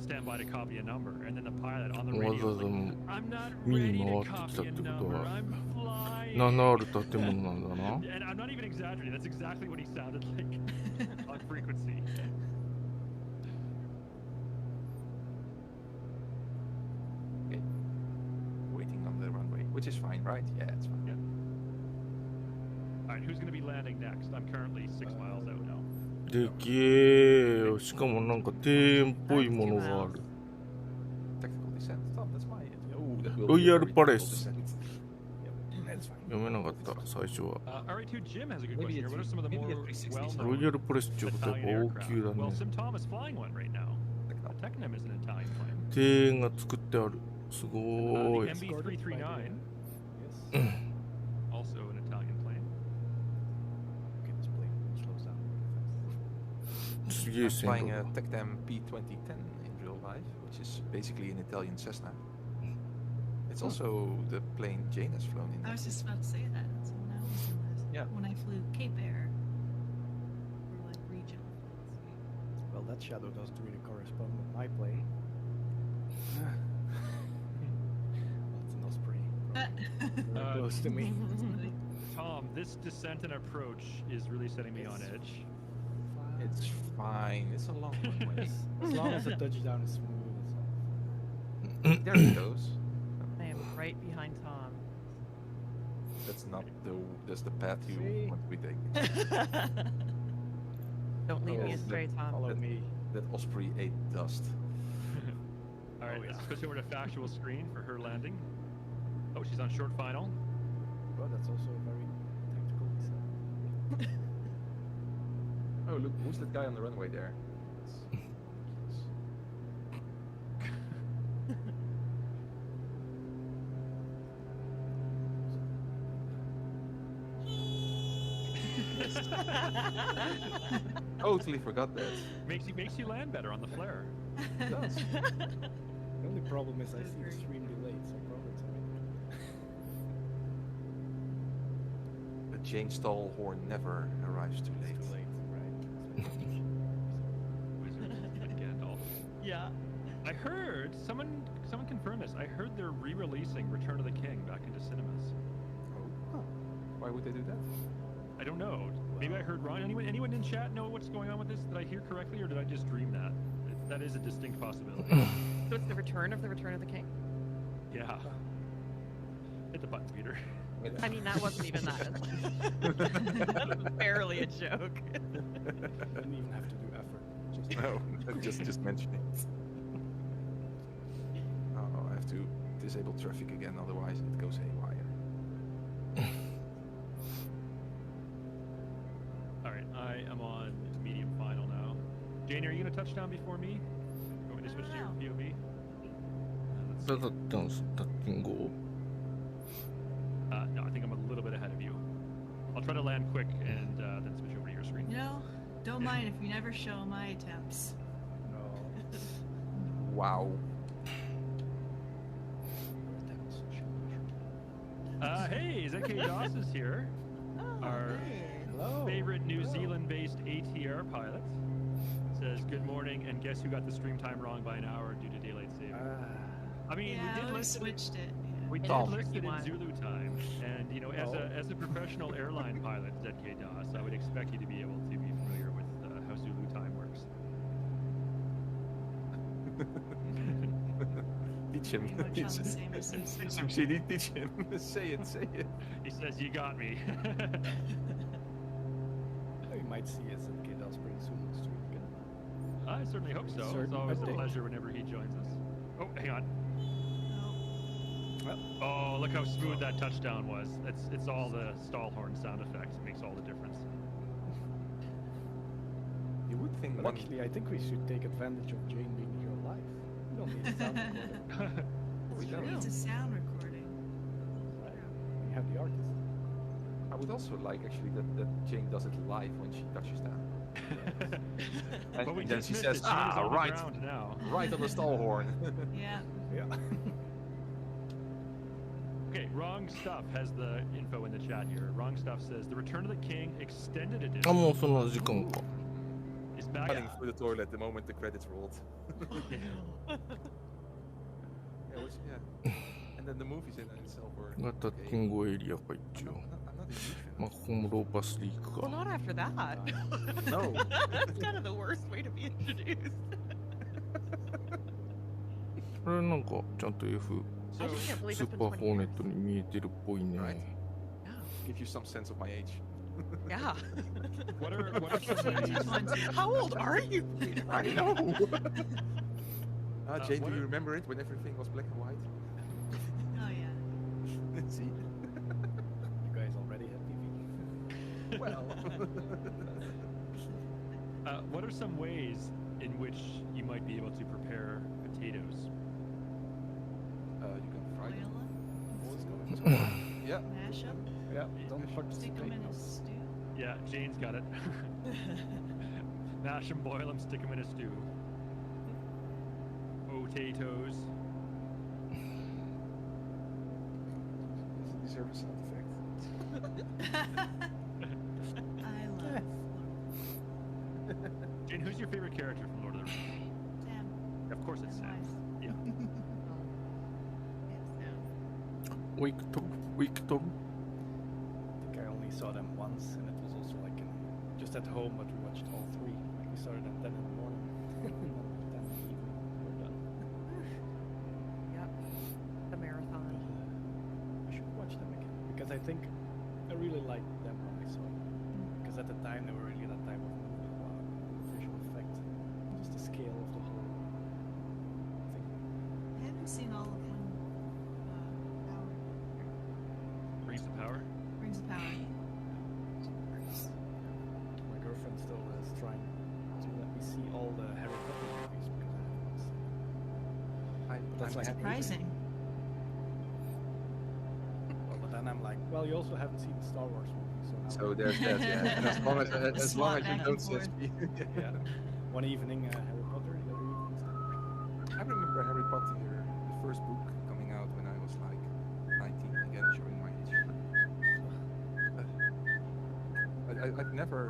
stand by to copy a number, and then the pilot on the radio is like, I'm not ready to copy a number. I'm flying. 7ある建物なんだな。 And I'm not even exaggerating. That's exactly what he sounded like on frequency. okay. Waiting on the runway, which is fine, right? Yeah, it's fine. Yeah. All right, who's going to be landing next? I'm currently 6 miles out now. でけえよ。しかもなんか庭園っぽいものがある。 Technical descent. Tom, that's my idea. Oh, that will be a Royal very Palace. technical descent. Yep, that's fine. 読めなかった最初は。 R2 Jim has a good Maybe question here. a What are some of the maybe a more 360 well-known ロイヤルプレスっていうことは Italian やっぱ aircraft? 王宮だ Well, ね。 Sim Tom is flying one right now. Techno. The Technim is an Italian plane. 庭園が作ってある。すご The ーい。 MB339, Yes. also an Italian plane. Okay, this plane slows down. すげえ I'm 線 flying 路 a だ。 Tectam P2010 in real life, which is basically an Italian Cessna. It's also the plane Jane has flown in. I was just about to say that. So when I was in this, Yeah. when I flew Cape Air, or like regional flights. Well, that shadow doesn't really correspond with my plane. That's an Osprey. Very close to me. Tom, this descent and approach is really setting me on edge. It's fine. It's a long runway. As long as the touchdown is smooth, that's all. There it goes. I am right behind Tom. That's not that's the path you See? want to be taking. Don't lead me Oh, astray, Tom. Follow me. That Osprey ate dust. All right, Oh, let's yeah. switch over to factual screen for her landing. Oh, she's on short final. Well, that's also a very tactical design. Oh, look, who's that guy on the runway there? Totally forgot that. Makes you land better on the flare. It does. The only problem is I see the stream delayed, so probably it's already The Jane Stallhorn never arrives too late. too late, right? Wizard and Gandalf. Yeah. I heard someone confirm this. I heard they're re-releasing Return of the King back into cinemas. Oh. Why would they do that? I don't know. Maybe I heard wrong. Anyone in chat know what's going on with this? Did I hear correctly, or did I just dream that? That is a distinct possibility. So it's the Return of the King. Yeah. Hit the button, Peter. I mean, that wasn't even that. That was barely a joke. Didn't even have to do effort. Just No, just mention it. Oh, I have to disable traffic again, otherwise it goes haywire. Alright, I am on medium final now. Jane, are you going to touchdown before me? Want me to switch to your POV? Let's see. だったんですタッキングを No, I think I'm a little bit ahead of you. I'll try to land quick and then switch over to your screen. You know, don't mind if you never show my attempts. no. Wow. Hey, ZK Doss is here. Oh, Our Hello. favorite New Hello. Zealand-based ATR pilot. Says, good morning, and guess who got the stream time wrong by an hour due to daylight saving? I mean, Yeah, we did we list it. switched it. We did Oh. list it in One. Zulu time, and you know, as a professional airline pilot, ZK DOS, I would expect you to be able to be familiar with how Zulu time works. Teach him. Pretty much on the same as Teach Simpsons. him, CD, teach him. Say it, say it. He says, "You got me." We might see us at KDOS pretty soon on the stream again. I certainly hope so. It's Certain always a update. pleasure whenever he joins us. Oh, hang on. Oh, Oh, look how smooth that touchdown was. It's all the Stallhorn sound effects. It makes all the difference. You would think But one. actually, I think we should take advantage of Jane being here live. We don't need a sound recorder. We don't. it's a sound recording. Right. We have the artist. I would also like actually that Jane does it live when she touches down. And But we then just she missed says, it. Shane is on the right, ground now. right on the Stallhorn. Yeah. Yeah. Okay, Wrong Stuff has the info in the chat here. Wrong Stuff says the Return of the King Extended あ Edition もうそんな時間か is back. Running through the toilet the moment the credits rolled. Yeah, and then the movies in itself were. がタッキングエリアか一 I'm 応 not a huge fan. まあここもローパスで行く Well, か not after that. No. That's kind of the worst way to be introduced. これなんかちゃんと F I just can't believe スー it's パ been ー 20 フォーネ years. ットに見えてるっぽいね Right. Yeah. Give you some sense of my age. Yeah. What are some ways? How old are you, Peter? I know. Jane, what do you are- remember it when everything was black and white? Oh yeah. See. You guys already have TV. Well. What are some ways in which you might be able to prepare potatoes? You can fry them. Boil them, Yeah. mash them, Yeah. Don't stick participate. them in no. a stew. Yeah, Jane's got it. Mash them, boil them, stick them in a stew. Potatoes. Does it deserve a sound effect? I love Jane, who's your favorite character from Lord of the Rings? Sam. Of course it's Sam. Nice. Yeah.ウィクトルウィクトル I think I only saw them once, and it was also like just at home, but we watched all three. Like we started at 10 in the morning, and then at 10 in the evening we're done. Yep. The marathon. I should watch them again because I think I really liked them when I saw them. Because at the time they were really that type of movie. Wow, visual effects, just the scale of the whole thing. I haven't seen all of them. Rings of Power. that's like Surprising. Well, but then I'm like, well, you also haven't seen the Star Wars movie, so now So there's that, yeah. And as long as Swap you back and don't say forth. yeah. One evening Harry Potter, the other evening Star Wars. I remember Harry Potter, the first book coming out when I was like 19, again showing my age. I've never,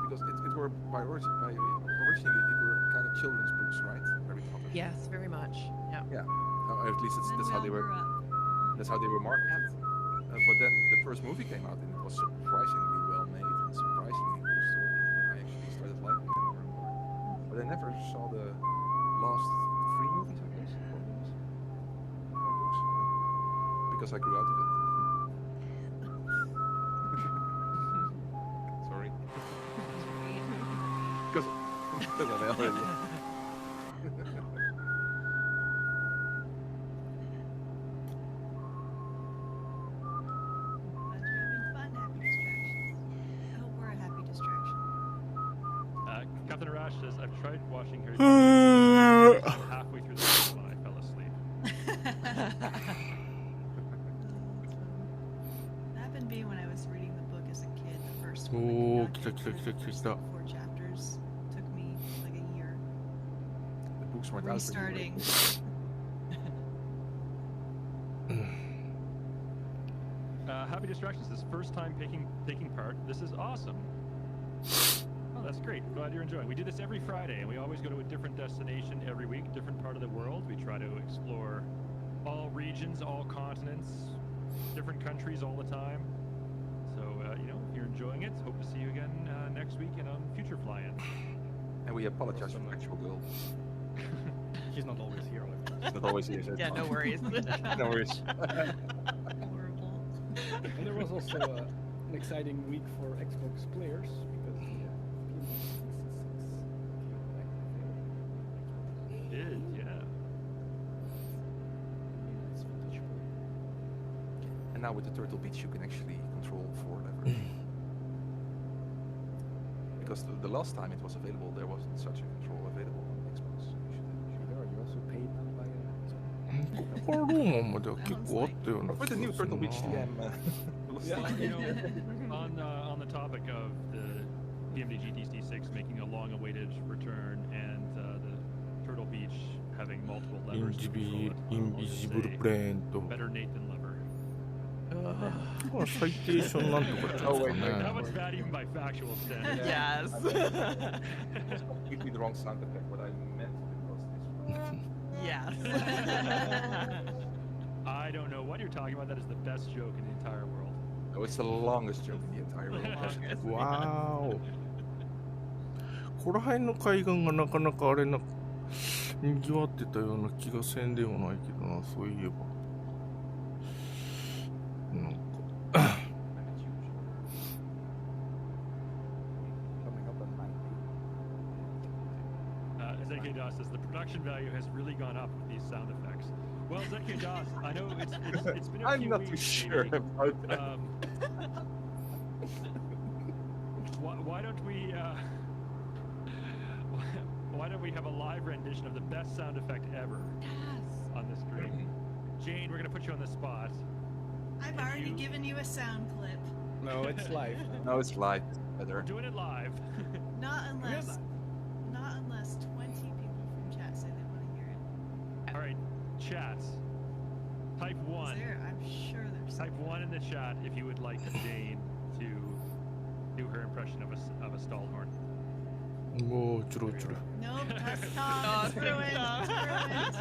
because it were originally it were kind of children's books, right? Harry Potter. Yes, very much. Yeah. Yeah. At least And that's we how all they were. grew up. That's how they were marketed. But then the first movie came out and it was surprisingly well made and surprisingly cool story. And I actually started liking them more and more. But I never saw the last 3 movies, I guess, or movies, or books, because I grew out of it. Sorry. Because I'm elderly. Glad you're having fun. Happy distractions. I hope we're a happy distraction. Captain Arash says, I've tried watching Harry Potter halfway through the film when I fell asleep. That happened to me when I was reading the book as a kid. The first one. I Oh, could not get through the first 来た。 4 chapters. Took me like a year. The books weren't out for you, Restarting. Happy Distractions says, first time taking part. This is awesome. Oh, that's great. Glad you're enjoying. We do this every Friday, and we always go to a different destination every week, different part of the world. We try to explore all regions, all continents, different countries all the time. So, if you're enjoying it, hope to see you again next week and on future fly-ins. And we apologize for actual girl. She's not always here. It's not always here. so it's Yeah, fine. no worries. No worries. Horrible. And there was also an exciting week for Xbox players because the It is, yeah. And now with the Turtle Beach, you can actually control 4 levers. Because the last time it was available, there wasn't such a control available on Xbox. You also paid now by コパローマンまでは結構あったような With 気 the new がする Turtle な Beach TM. On the topic of the PMD GTC6 making a long-awaited return and the Turtle Beach having multiple イン levers ジ to ビ control it, イン I'll ビ just ジブル say, プレーンと better Nate than lever. まあサイテーションなんとかってやつか That ね one's bad even by factual standards. Yes. It's completely the wrong sound effect. What I meant was this. Yes. I don't know what you're talking about. That is the best joke in the entire world. Oh, it's the longest joke in the entire world. わーおここら辺の海岸がなかなかあれなにぎわってたような気がせんでもないけどな、そういえばなんか coming up on 90. ZK DOS says the production value has really gone up with these sound effects. Well, ZK DOS, I know it's been a I'm few not too weeks, sure maybe. about that. Why don't we why don't we have a live rendition of the best sound effect ever Yes. on the stream? Jane, we're gonna put you on the spot. I've already given you a sound clip. No, it's live. No, it's live. It's We're better. doing it live. Not unless 20 people from chat say they want to hear it. All right, chat. Type Is one. there? I'm sure there's. Type one in the chat if you would like Jane to do her impression of a stallhorn. もうちょろちょろ Nope, that's Tom. It's ruined. It's ruined.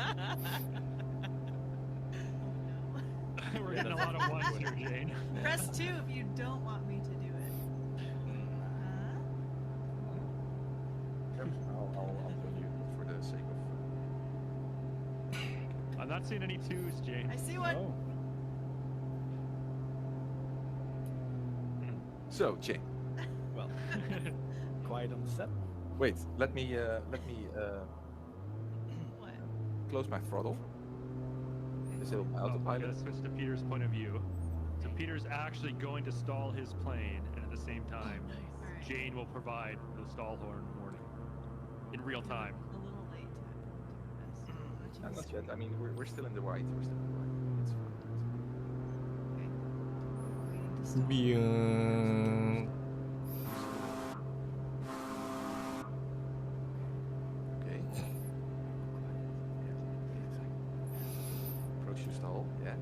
No. We're getting a lot of ones here, Jane. Press 2 if you don't want me to do it. I'll join you for the sake of. I'm not seeing any twos, Jane. I see one. Oh. So, Jane, Well, quiet on the set. wait. Let me What? close my throttle. Disable my Oh, I'm autopilot. gonna switch to Peter's point of view. So Peter's actually going to stall his plane, and at the same time, Alright. Jane will provide the stall horn warning in real time. A little late to this. And not yet. I mean, we're still in the white. We're still in the white. It's fine. Waiting to stall. ビューン。 Okay. Approach to stall. Yeah.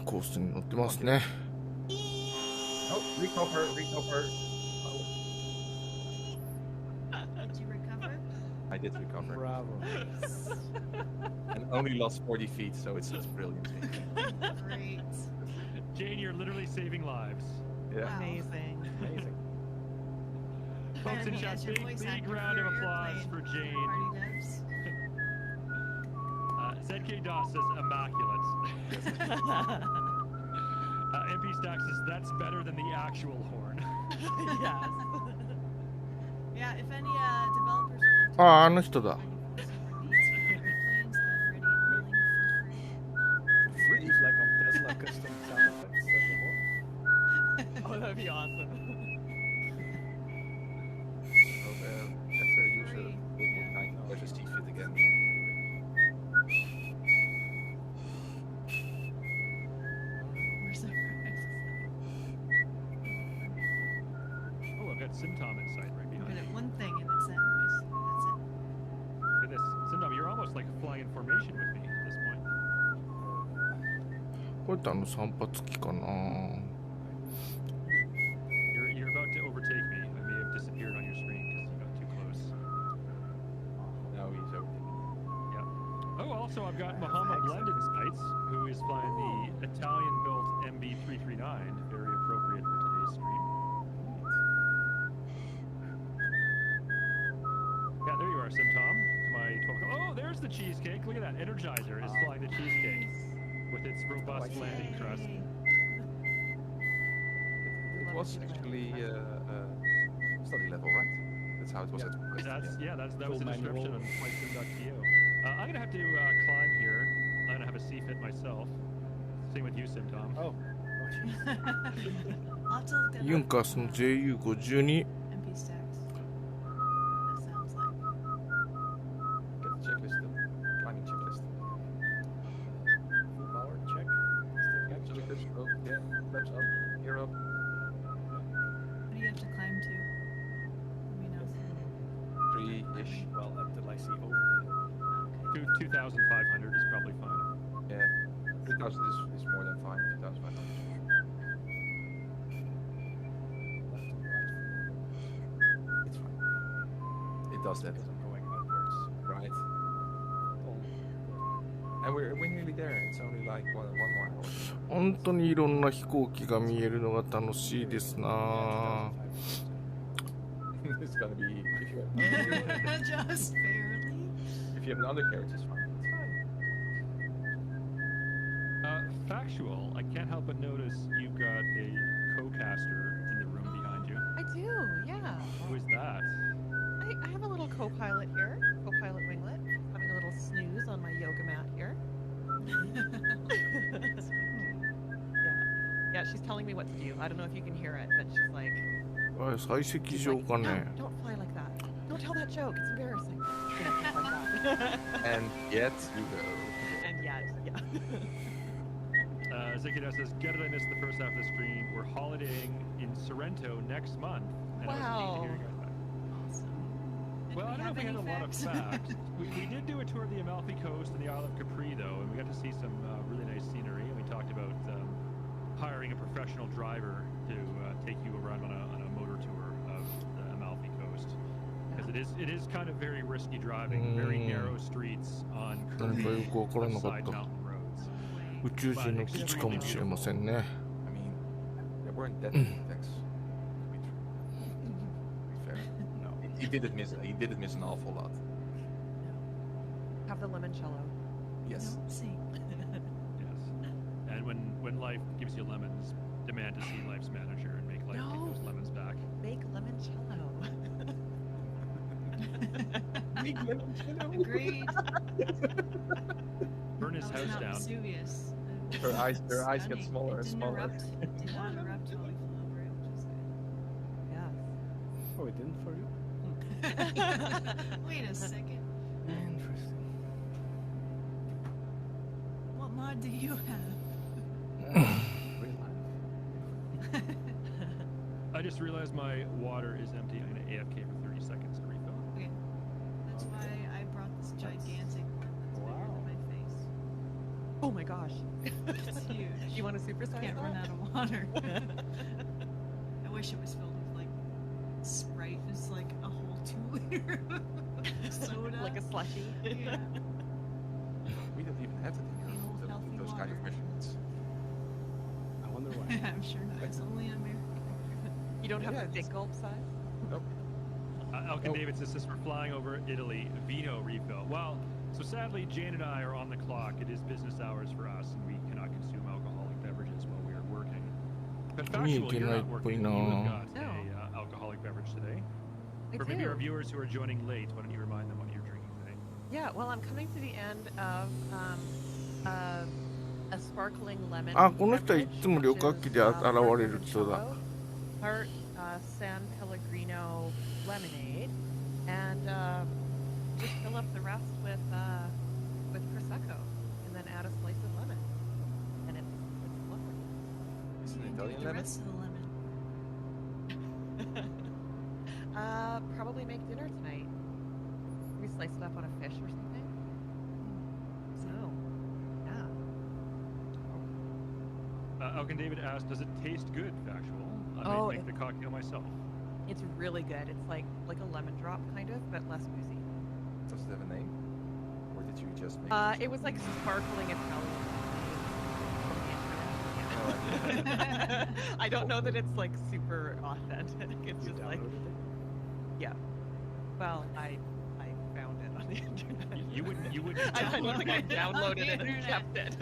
コースに乗ってますね。 Oh, recover. Did you recover? I did recover. Bravo. And only lost 40 feet, so it's brilliant. Great. Jane, you're literally saving lives. Yeah. Wow. Amazing. Amazing. Folks in And chat, as your big, voice big actor round of your applause airplane for Jane. Party devs. ZK Doss says immaculate. MP Stack says that's better than the actual horn. Yes. Yeah, if any developers would like to ああ、あの人だ。 Free? Use like on Tesla custom sound effects as a horn. Oh, that'd be awesome. After user Free, will yeah. 9 versus T-Fit again. Where's our Oh, I've got Simtom in sight right I'm behind good me. at one thing, and it's that noise. That's it. Look at this. Simtom, you're almost like flying in formation with me at this point. これって散髪機かな。 You're about to overtake me. I may have disappeared on your screen because you got too close. Now he's over. Yeah. Oh, also I've got Muhammad Blended Sights, who is flying the Italian-built MB339, very appropriate for today's stream. Yeah, there you are, Simtom. My 12. Oh, there's the cheesecake. Look at that. Energizer is flying the cheesecake with its robust landing crust. Yay. It was actually study level, right? That's how it was at first. That was Full the description manual. on flightsim.to. I'm gonna have to climb here. I'm gonna have a C-fit myself. Same with you, Simtom. Oh. I'll have to look that ユン up. カースの JU52。 MP stacks. That sounds like. Get the checklist, climbing checklist. Full power check. Actually, that's up. Yeah, flaps up. Gear up. What do you have to climb to? Let me know. 3-ish. Well, until I see over the hill. Okay. 2,500 is probably fine. Yeah. 3,000 is more than fine. 2,500 is fine. Left and right. It's fine. It does that. Because I'm going upwards. Right. Oh. And we're nearly there. It's only like one more hour. 本当にいろんな飛行機が見えるのが楽しいですな。 It's gonna be Just barely. if you have an undercarriage, it's fine. It's fine. Factual, I can't help but notice you've got a co-caster in the room behind you. I do, yeah. Who is that? I have a little co-pilot here, co-pilot winglet, having a little snooze on my yoga mat here. Yeah, she's telling me what to do. I don't know if you can hear it, but she's like, あれ採石 she's 場 like か no, ね。 don't fly like that. Don't tell that joke. It's embarrassing. You know, things like that. And yet you go. And yet, yeah. Zekida says, get it, I missed the first half of the stream. We're holidaying in Sorrento next month. And I was keen to hear you guys back. Awesome. Did Well, I don't know if we have had a any lot of facts. we did do a tour of the Amalfi Coast and the Isle of Capri, though, and we got to see some really nice scenery. And we talked about hiring a professional driver to take you around on a motor tour of the Amalfi Coast. Because it is kind of very risky driving, very narrow streets on なんかよ curvy くわからなかっ side た。 mountain roads. 宇宙人の基地かもしれませんね。 I mean, there weren't that many attacks. To be fair. No. He did miss an awful lot. Have the limoncello. Yes. Don't sing. Yes. And when life gives you lemons, demand to see life's manager and make life take No. those lemons back. Make limoncello. Agreed. Burn his That was house Mount down. Vesuvius. It Her was eyes get stunning. smaller It and didn't smaller. erupt. It did not erupt till we flew over it, which is Yes. Oh, it didn't for you? good. Wait a second. Interesting. do you have? Real life. I just realized my water is empty. I'm gonna AFK for 30 seconds to refill. Okay. That's why I brought this gigantic one that's bigger than my face. Oh my gosh. It's huge. You want a super size? Can't run out of water. I wish it was filled with like Sprite. It's like a whole 2-liter soda. Like a slushy. Yeah. We don't even have it in The old here. healthy Those kind of water. measurements. I wonder why. I'm sure not. It's only in America. You don't have Yeah, the big it's- gulp size? Nope. Elkin Oh. David says we're flying over Italy. Vino refill. Well, so sadly, Jane and I are on the clock. It is business hours for us, and we cannot consume alcoholic beverages while we are working. But factual, you're not working. You have got No. a alcoholic beverage today. I For maybe our do. viewers who are joining late, why don't you remind them what you're drinking today? Yeah, well, I'm coming to the end of a sparkling lemon. あ、この人はいつも beverage, 旅 which 客 is, 機で現れる人だ。 Heart San Pellegrino lemonade, and just fill up the rest with prosecco, and then add a slice of lemon, and it's lovely. It's You an can do Italian the lemon. rest of the lemon. Probably make dinner tonight. Maybe slice it up on a fish or something. So, yeah. Elkin David asked, does it taste good, factual? I Oh, might make the cocktail myself. It's really good. It's like a lemon drop kind of, but less boozy. Does it have a name? Or did you just make it? It was like sparkling Italian. Yeah. I don't know that it's like super authentic. It's You just like, downloaded it? yeah. Well, I found it on the internet. You wouldn't I don't think I download downloaded it it on the and kept it.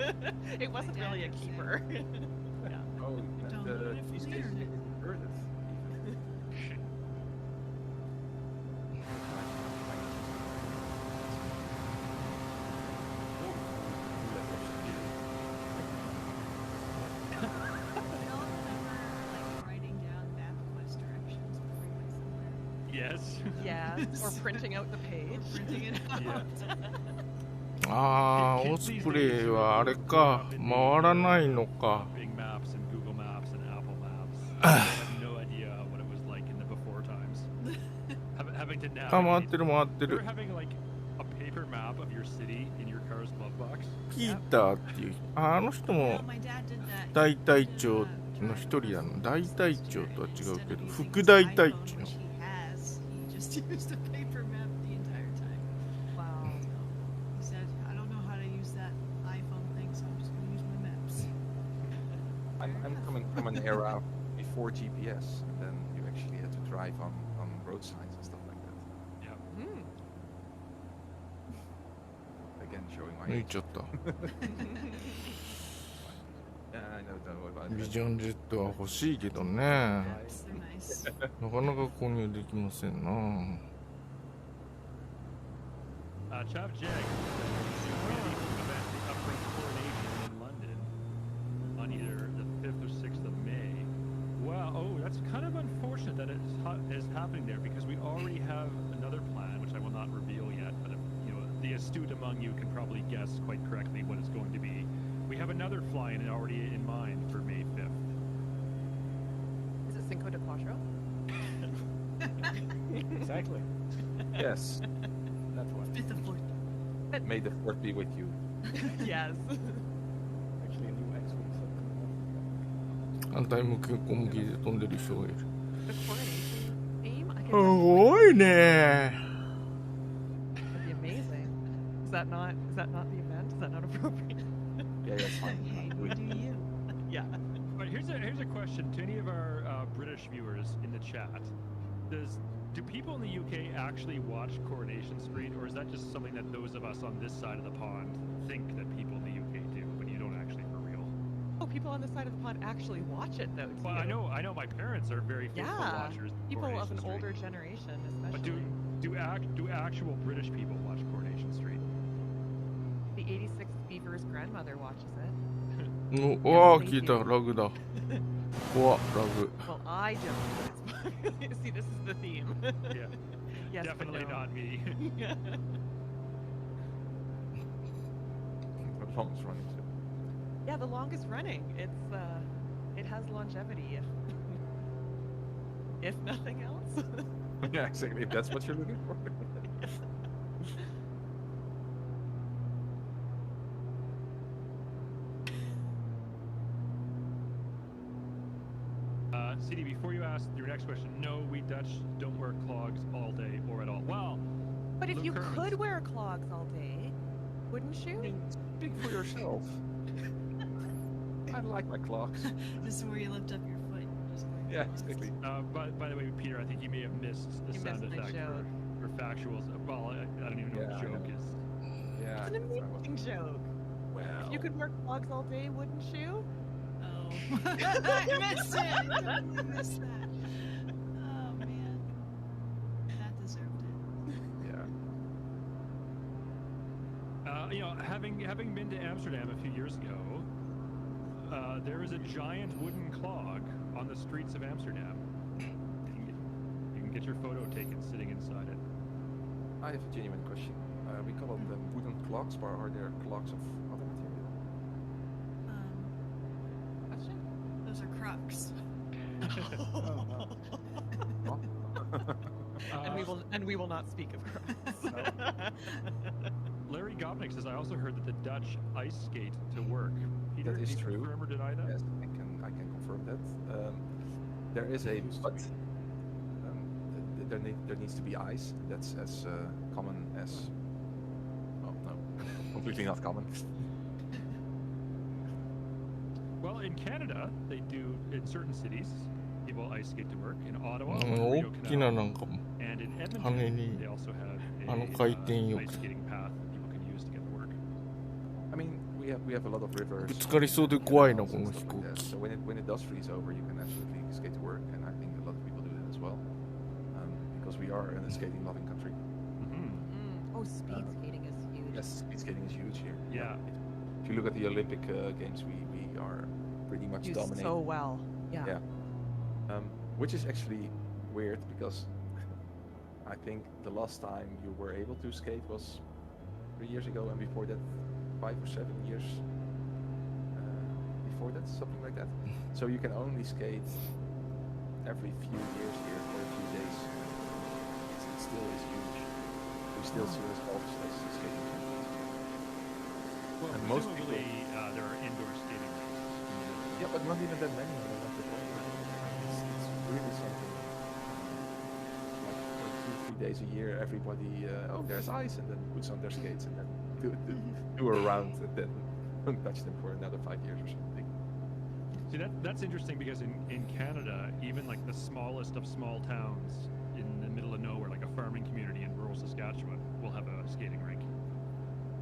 It wasn't dad really a did the same. keeper. Oh, Download it from these the days internet. you heard it. Even. We all remember like writing down map quest directions before we went somewhere. Yes. Yes, or printing out the page. Printing it out. Yeah. あー、オスプレイはあれか、回らないのか。 Bing Maps and Google Maps and Apple Maps. I have no idea what it was like in the before times. Having to あ、回っ navigate. てる回って You're る。 having like a paper map of your city in your car's glove box. ピーターっていう、あの人も Well, my dad did that. 大隊長の一人だの。大隊長とは違うけど、副大隊長。 Which he has, he just used a paper map the entire time. Wow. He said, I don't know how to use that iPhone thing, so I'm just going to use my maps. I'm coming from an era before GPS, and then you actually had to drive on road signs and stuff like that. Yeah. Hmm. Again, showing my 抜い age. ちゃった。 Yeah, I know, don't worry about ビ it. ジョン Z は欲しいけどね。 Maps, they're nice. なかなか購入できませんな。 Chav Jag will be event the upcoming coronation in London on either the 5th or 6th of May. Wow, oh, that's kind of unfortunate that it is happening there because we already have another plan, which I will not reveal yet, but if, you know, the astute among you can probably guess quite correctly what it's going to be. We have another fly-in already in mind for May 5th. Is it Cinco de Quattro? Exactly. Yes, That's why. Fifth of fourth. may the fourth be with you. Yes. Actually, a new X-Wing set coming up. 反対向き、小向きで飛んでる人がいる。 The coronation theme? I す can ごいね。 That'd be amazing. Is that not the event? Is that not appropriate? Yeah, that's fine. Hey, Do you it. do you. Yeah. But here's a question to any of our British viewers in the chat. Do people in the UK actually watch Coronation Street, or is that just something that those of us on this side of the pond think that people in the UK do, but you don't actually for real? Oh, people on this side of the pond actually watch it though. Too. Well, I know my parents are very faithful Yeah. watchers. Of People of Coronation an Street. older generation, But especially. do actual British people watch Coronation Street? The 86th Beaver's grandmother watches it. うわあ、聞いた。ラグだ。怖っ、ラグ。 Well, I don't. But it's See, this is the theme. Yeah, Yes, but definitely no. not me. Yeah. My phone's running too. Yeah, the longest running. It has longevity if nothing else. Yeah, exactly. If that's what you're looking for. CD, before you ask your next question, no, we Dutch don't wear clogs all day or at all. Well, But if Luke you Kermans- could wear clogs all day, wouldn't I you? mean, speak for yourself. I like my clocks. This is where you lift up your foot. Just wear Yeah, clogs. exactly. by the way, Peter, I think you may have missed the You sound missed my effect joke. for factuals. Well, I don't even know Yeah, what I joke know. is. Yeah. It's an amazing joke. Well, If you could wear clogs all day, wouldn't you? Oh. I missed it. I totally missed that. Oh, man. That deserved it. yeah. Having been to Amsterdam a few years ago, there is a giant wooden clog on the streets of Amsterdam. You can get your photo taken sitting inside it. I have a genuine question. We call them wooden clocks, but are there clocks of other material? Question? Those are Crocs. And we will not speak of Crocs. Larry Gopnik says, I also heard that the Dutch ice skate to work. Peter, That is can you true. confirm or deny that? Yes, I can confirm that. There is a but. There needs to be ice. That's as common as. Oh no, completely not common. Well, in Canada, they do, in certain cities, people ice skate to work. In Ottawa, う on ん the Rio 大きな Canal, なんかも and in 羽 Edmonton, に they also have あの回転 a よ ice く skating path that people can use to get to work. I mean, we have a lot of rivers. ぶつかりそうで怖いな canals こ and の stuff 飛行 like that. 機 So when it does freeze over, you can absolutely skate to work, and I think a lot of people do that as well, because we are in a skating loving country. Mm-hmm. Oh, speed skating is huge. Yes, speed skating is huge here. Yeah. If you look at the Olympic games, we are pretty much Do dominating. so well. Yeah. Yeah. Which is actually weird because I think the last time you were able to skate was 3 years ago, and before that, 5 or 7 years before that, something like that. So you can only skate every few years here for a few days. It still is huge. We still see ourselves as skating champions. Well, And most people- presumably, there are indoor skating rinks. Yeah, but not even that many. It's really something. Like for 2-3 days a year, everybody, there's ice, and then puts on their skates and then do a round, and then don't touch them for another 5 years or something. See, that's interesting because in Canada, even like the smallest of small towns in the middle of nowhere, like a farming community in rural Saskatchewan, will have a skating rink.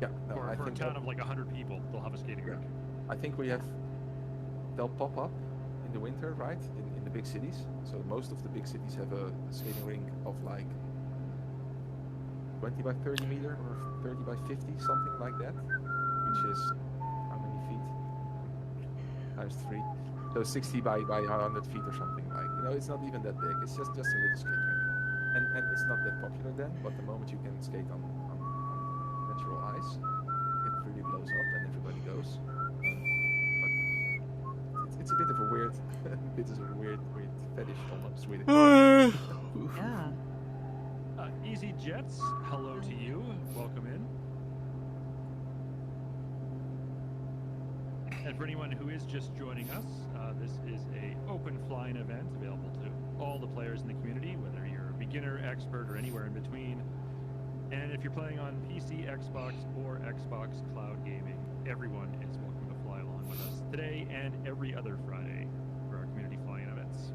Yeah, no, For I a think town of like 100 people, they'll have a skating Yeah. rink. I think they'll pop up in the winter, right? In the big cities. So most of the big cities have a skating rink of like 20 by 30 meter or 30 by 50, something like that. Which is how many feet? Times 3. So 60 by 100 feet or something like. It's not even that big. It's just a little skate rink. And it's not that popular then, but the moment you can skate on natural ice, it really blows up and everybody goes. But it's a bit of a weird, weird fetish almost with it. Yeah. Easy Jets, hello to you. Welcome in. And for anyone who is just joining us, this is a open flying event available to all the players in the community, whether you're a beginner, expert, or anywhere in between. And if you're playing on PC, Xbox, or Xbox Cloud Gaming, everyone is welcome to fly along with us today and every other Friday for our community flying events.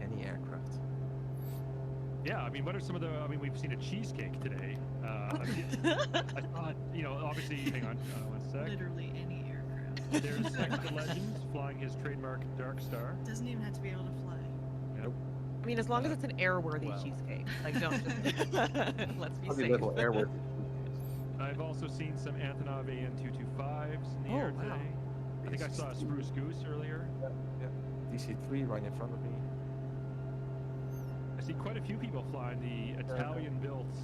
Any aircraft. Yeah, I mean, what are some of the? I mean, we've seen a cheesecake today. I thought, obviously, hang on one sec. Literally any aircraft. There's Second to Legends flying his trademark Dark Star. Doesn't even have to be able to fly. I mean, as long as it's an airworthy cheesecake. Like, don't just... Let's be Probably safe. little airworthy. I've also seen some Antonov AN225s in the Oh, air wow. today. I think I saw a Spruce Goose earlier. Yeah. DC-3 right in front of me. I see quite a few people flying the Italian-built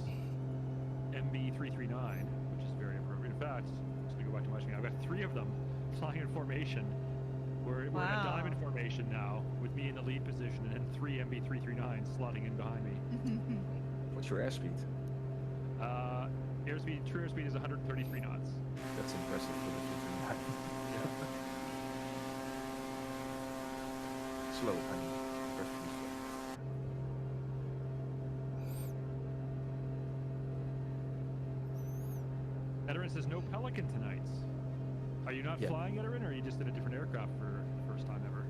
MB339, which is very appropriate. In fact, just to go back to my screen, I've got 3 of them flying in formation. We're in a diamond formation now, with me in the lead position and 3 MB339s slotting in behind me. What's your airspeed? True airspeed is 133 knots. That's impressive for the 239. Slow, I mean, perfectly slow. Edarin says no Pelican tonight. Are you not flying, Edarin, or are you just in a different aircraft for the first time ever?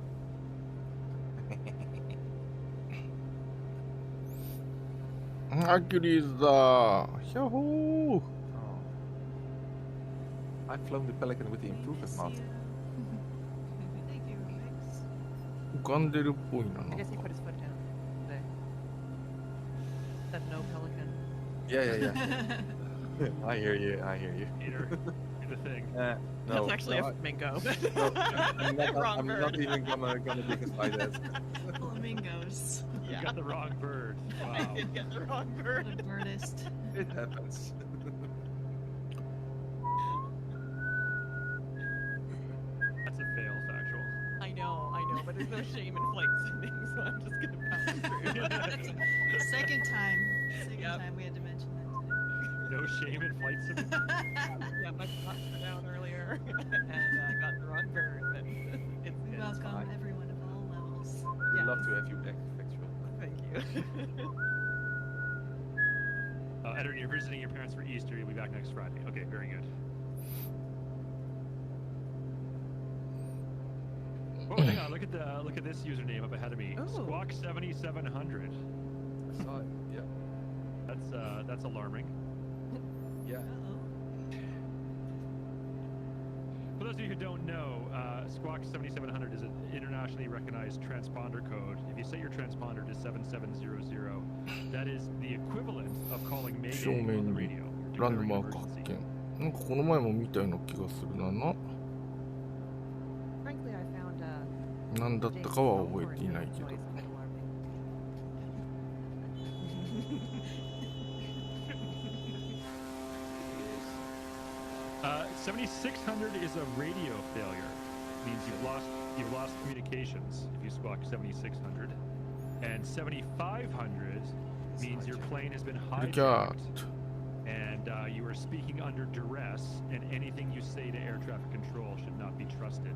Hercules だ。ヒャッホー。 I've flown the Pelican with the improvement mod. Thank you, Mix. 浮かんでるっぽいな。 I guess he put his foot down today. Said no pelican. Yeah. I hear you. Peter, do the thing. No, That's actually no, a flamingo. I'm not even gonna dignify that. Flamingos. You got the wrong bird. I Wow. did get the wrong What bird. a birdist. It happens. That's a fail, factual. I know, but there's no shame in flight sending, so I'm just gonna pound through. Second time Yep. we had to mention that No shame in flight sim. Yeah, my clocks were down earlier, and I got the wrong bird. But it's today. it's Welcome fine. everyone of all levels. We'd Yeah. love to have you back, factual. Thank you. Edarin, you're visiting your parents for Easter. You'll be back next Friday. Okay, very good. Oh, hang on. Look at this username up ahead of me. Ooh. Squawk7700. I saw it. Yeah. That's alarming. Yeah. Uh-oh. For those of you who don't know, Squawk7700 is an internationally recognized transponder code. If you set your transponder to 7700, that is the equivalent of calling Mayday on the radio. ランドマーク発見。なんかこの前も見たような気がするな。 Frankly, I found なんだったかは覚えていないけど。 7600 is a radio failure. Means you've lost communications if you squawk 7600. And 7500 means your plane has been hijacked. And you are speaking under duress, and anything you say to air traffic control should not be trusted,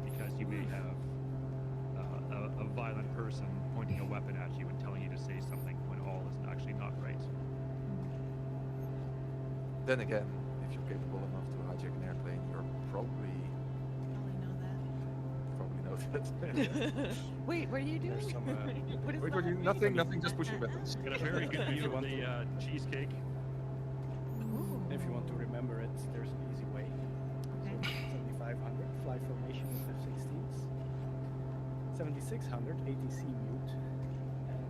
because you may have a violent person pointing a weapon at you and telling you to say something when all is actually not right. Then again, if you're capable enough to hijack an airplane, you're probably know that. Wait, what are you doing? There's some, What is Wait, that? nothing, just pushing buttons. Got a very good view of the cheesecake. Ooh. If you want to remember it, there's an easy way. Okay. 7500, fly formation with F-16s. 7600, ATC mute. And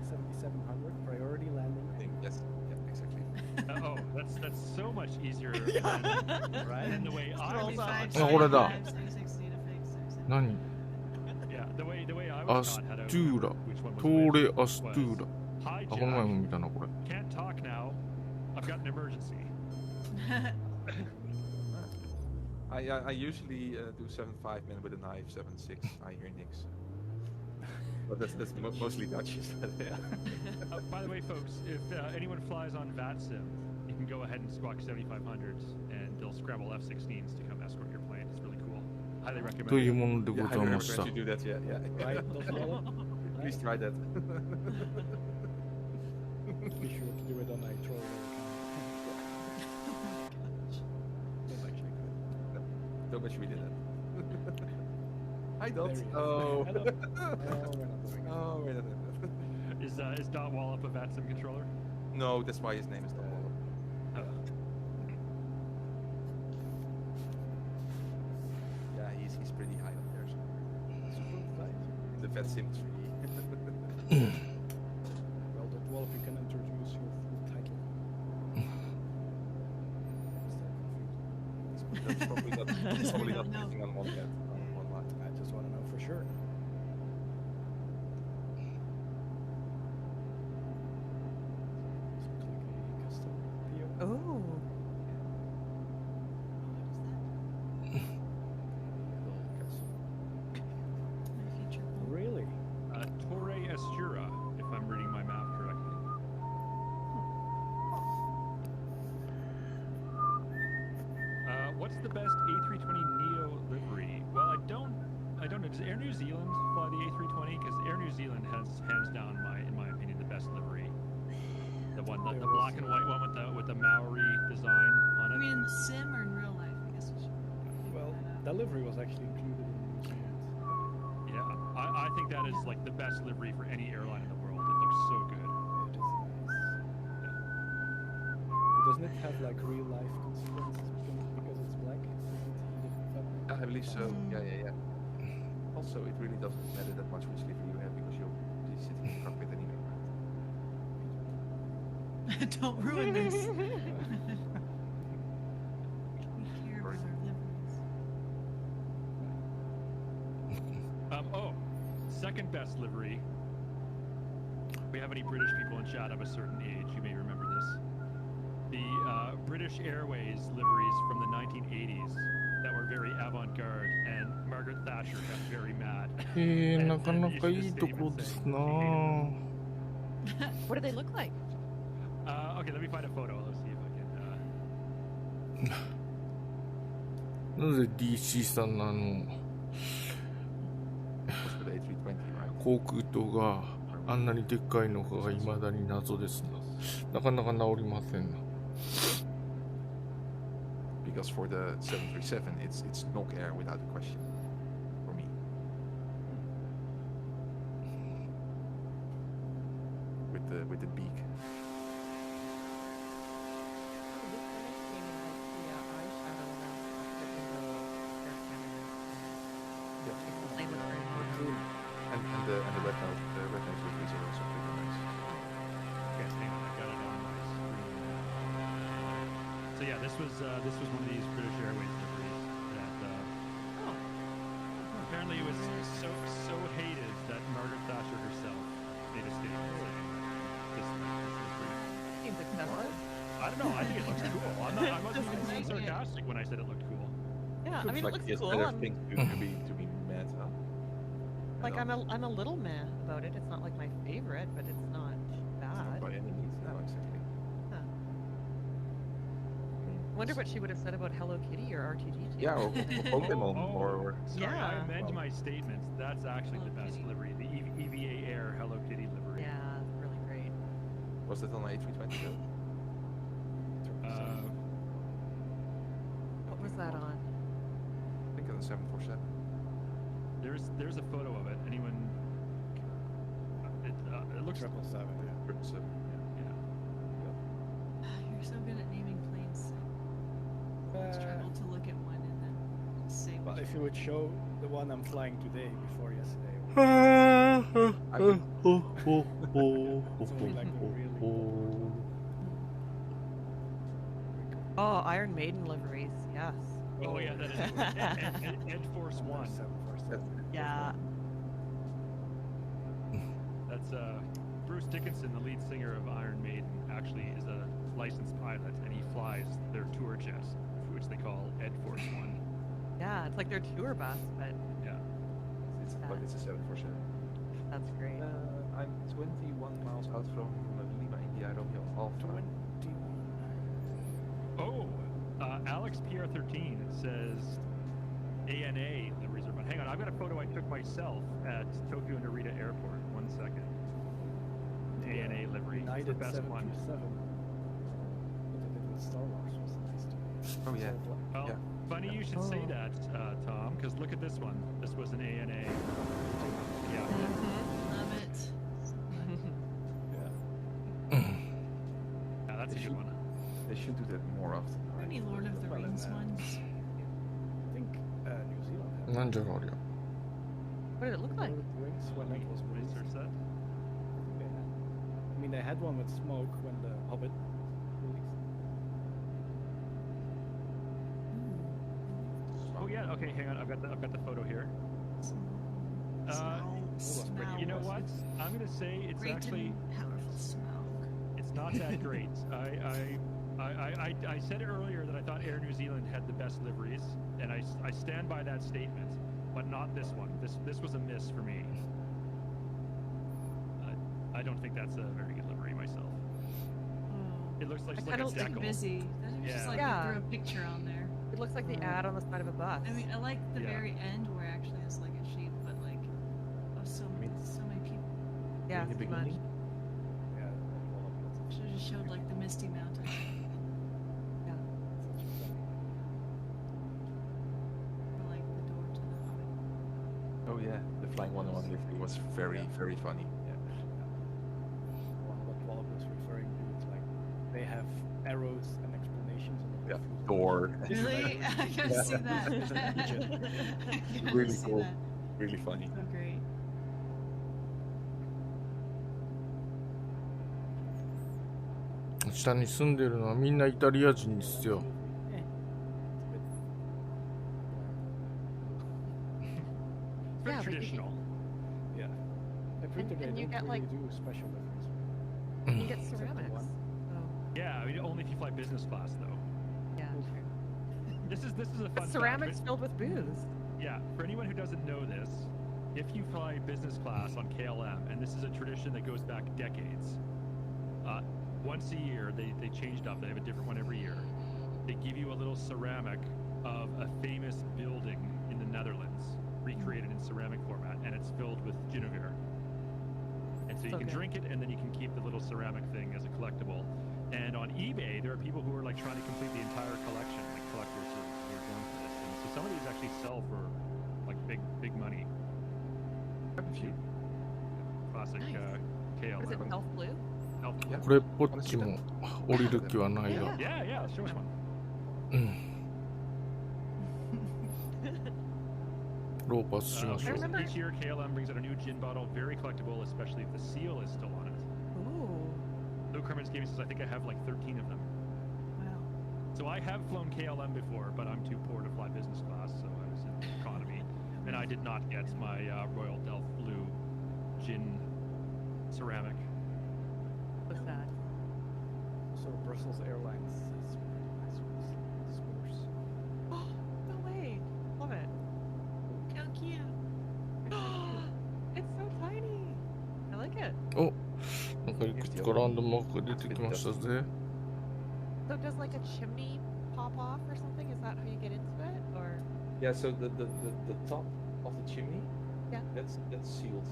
7700, priority landing. Yes, yeah, exactly. That's so much easier than the way I was taught. あ、これだ。何？ Yeah, the way I was taught how to アストゥーラ。 which one was ト which ーレアストゥーラ。 was あ、この前 hijack, も見たな、これ。 can't talk now, I've got an emergency. I usually do 7.5 men with a knife, 7.6. I hear Nix. But that's mostly Dutch. By the way, folks, if anyone flies on VATSIM, you can go ahead and squawk 7500s, and they'll scramble F-16s to come escort your plane. It's really cool. Highly という recommend. もので Yeah, ご I ざいま recommend した。 you do that. Yeah. Right, Dr. Wallet? Please try that. Be sure to do it on a troll That's actually good. Don't wish we did that. Hi, Dot. There he is. Oh. Hello. Oh, we're not doing it. Oh, wait a minute. Is Dot Wallop a VATSIM controller? No, that's why his name is Dot Wallop. Oh. Yeah, he's pretty high up there somewhere. Supervisor. In the vet sim tree. Well, Dr. Wallet, you can introduce your full title. That's probably not, Because we probably not don't know. thinking on one line. I just want to know for sure. Looks like a custom PO. Oh. New Zealand fly the A320? Because Air New Zealand has hands down, in my opinion, the best livery. The one, the black and white one with the Maori design on I it. mean, in the sim or in real life? I guess we should. Well, delivery was actually included in New Zealand. Yeah, I think that is like the best livery for any airline in the world. It looks so good. It is nice. But doesn't it have like real life consequences because it's black? I believe so. Yeah. Also, it really doesn't matter that much which livery you have because you'll be sitting in the cockpit anyway. Don't ruin this. We care about our liveries. Oh, second best livery. If we have any British people in chat of a certain age, you may remember this. The British Airways liveries from the 1980s that were very avant-garde, and Margaret Thatcher got very mad. なかなかいいところですなぁ。 What do they look like? Okay, let me find a photo. Let's see if I can. なぜ DC さんのWas with the A320, right? 航空塔があんなにでっかいのかが未だに謎ですな。なかなか治りませんな。Because for the 737, it's knock air without a question. For me. With the beak. And the red nose liveries are also pretty nice. Yes, hang on, I got it on my screen. So yeah, this was one of these British Airways liveries that apparently it was so hated that Margaret Thatcher herself made a statement saying this livery. Seems excessive. I don't know. I think it looks cool. I wasn't even being sarcastic when I said it looked cool. Yeah, I mean, it looks yes, cool. better I'm, thing to be mad, huh? like, I'm a little meh about it. It's not like my favorite, but it's not bad. By any means, no, exactly. Huh. Wonder what she would have said about Hello Kitty or RTG. Yeah, or Pokemon, or Sorry, I Yeah. amend my statements. That's actually the Hello best Kitty. livery. The EVA Air Hello Kitty livery. Yeah, it's really great. was that on A320 though? What was that on? I think on the 747. There's a photo of it. Anyone? It looks. 777, yeah. So, Yeah. You're so good at naming planes. I struggle to look at one and then say Well, which if you would show the one I'm flying today before yesterday, I would, it's only like a really Oh, Iron Maiden liveries. Yes. Oh yeah, that is Ed Force One. 747. Yeah. That's Bruce Dickinson, the lead singer of Iron Maiden, actually is a licensed pilot, and he flies their tour jet, which they call Ed Force One. Yeah, it's like their tour bus, but Yeah. but it's a 747. that's great. I'm 21 miles out from Lima, India, Romeo Alpha. Oh, Alex PR13 says ANA liveries are fun. Hang on, I've got a photo I took myself at Tokyo Narita Airport. 1 second. ANA livery, it's the United best one. 747. What they did with Star Wars was nice too. Oh yeah. Well, Yeah. funny you should say that, Tom, because look at this one. This was an ANA. Yeah. love it. Yeah, that's a good one. They should do that more often. Are Right? any Lord of the Well, Rings and, ones? I think New Zealand had なんじゃろありゃ。 What did it look like? Lord of the Rings when it was released. Research that. Yeah. I mean, they had one with smoke when the Hobbit released. Oh yeah. Okay, hang on. I've got the photo here. Smell. You know what? I'm gonna say it's Great actually and powerful smoke. it's not that great. I said earlier that I thought Air New Zealand had the best liveries, and I stand by that statement, but not this one. This was a miss for me. I don't think that's a very good livery myself. Oh. It looks like I like a kinda Too decal. busy. That's just Yeah. like Yeah. they threw a picture on there. It looks like the ad on the side of a bus. I mean, I like the Yeah. very end where actually it's like a sheep, but like Yeah, in the it's too much. beginning. Yeah, that wall of lots of Should have just showed like the Misty Mountain. Yeah. such a funny. Or like the door to the highway. Oh yeah, the flying 101 lift was very funny. Yeah. What Wallop was referring to is like they have arrows and explanations on the Yeah, roof. door. Really? I can Yeah. see that. I can Really see cool. that. Really funny. So great.下に住んでるのはみんなイタリア人ですよ。 Eh, It's very Yeah, but you- traditional. yeah. The printer they and you don't get, really like- do special difference. You get Except the ceramics. one. So, Yeah, I mean, only if you fly business class though. yeah. This is a fun But fact, ceramics but- filled with booze. Yeah, for anyone who doesn't know this, if you fly business class on KLM, and this is a tradition that goes back decades, once a year they changed up. They have a different one every year. They give you a little ceramic of a famous building in the Netherlands, recreated in ceramic format, and it's filled with Genever. And so you So can good. drink it, and then you can keep the little ceramic thing as a collectible. And on eBay, there are people who are like trying to complete the entire collection, like collectors who are going for this. And so some of these actually sell for like big money. Quite a few. Classic Nice. KLM. Is it elf blue? Elf blue. Yeah. これっぽっちも降りる気はないが。 Yeah, yeah, show us one. うん。ローパスしましょう。 I remember- Each year, KLM brings out a new gin bottle, very collectible, especially if the seal is still on it. Ooh. Luke Herman's Gaming says, I think I have like 13 of them. Wow. So I have flown KLM before, but I'm too poor to fly business class, so I was in economy. And I did not get my Royal Delft Blue gin ceramic. What's that? So Brussels Airlines has really nice ones. Scores. Oh, no way. Love it. How cute. It's so tiny. I like it. お、なんかいくつかランドマークが出てきましたぜ。 So does like a chimney pop off or something? Is that how you get into it? Or Yeah, so the top of the chimney, Yeah. that's sealed.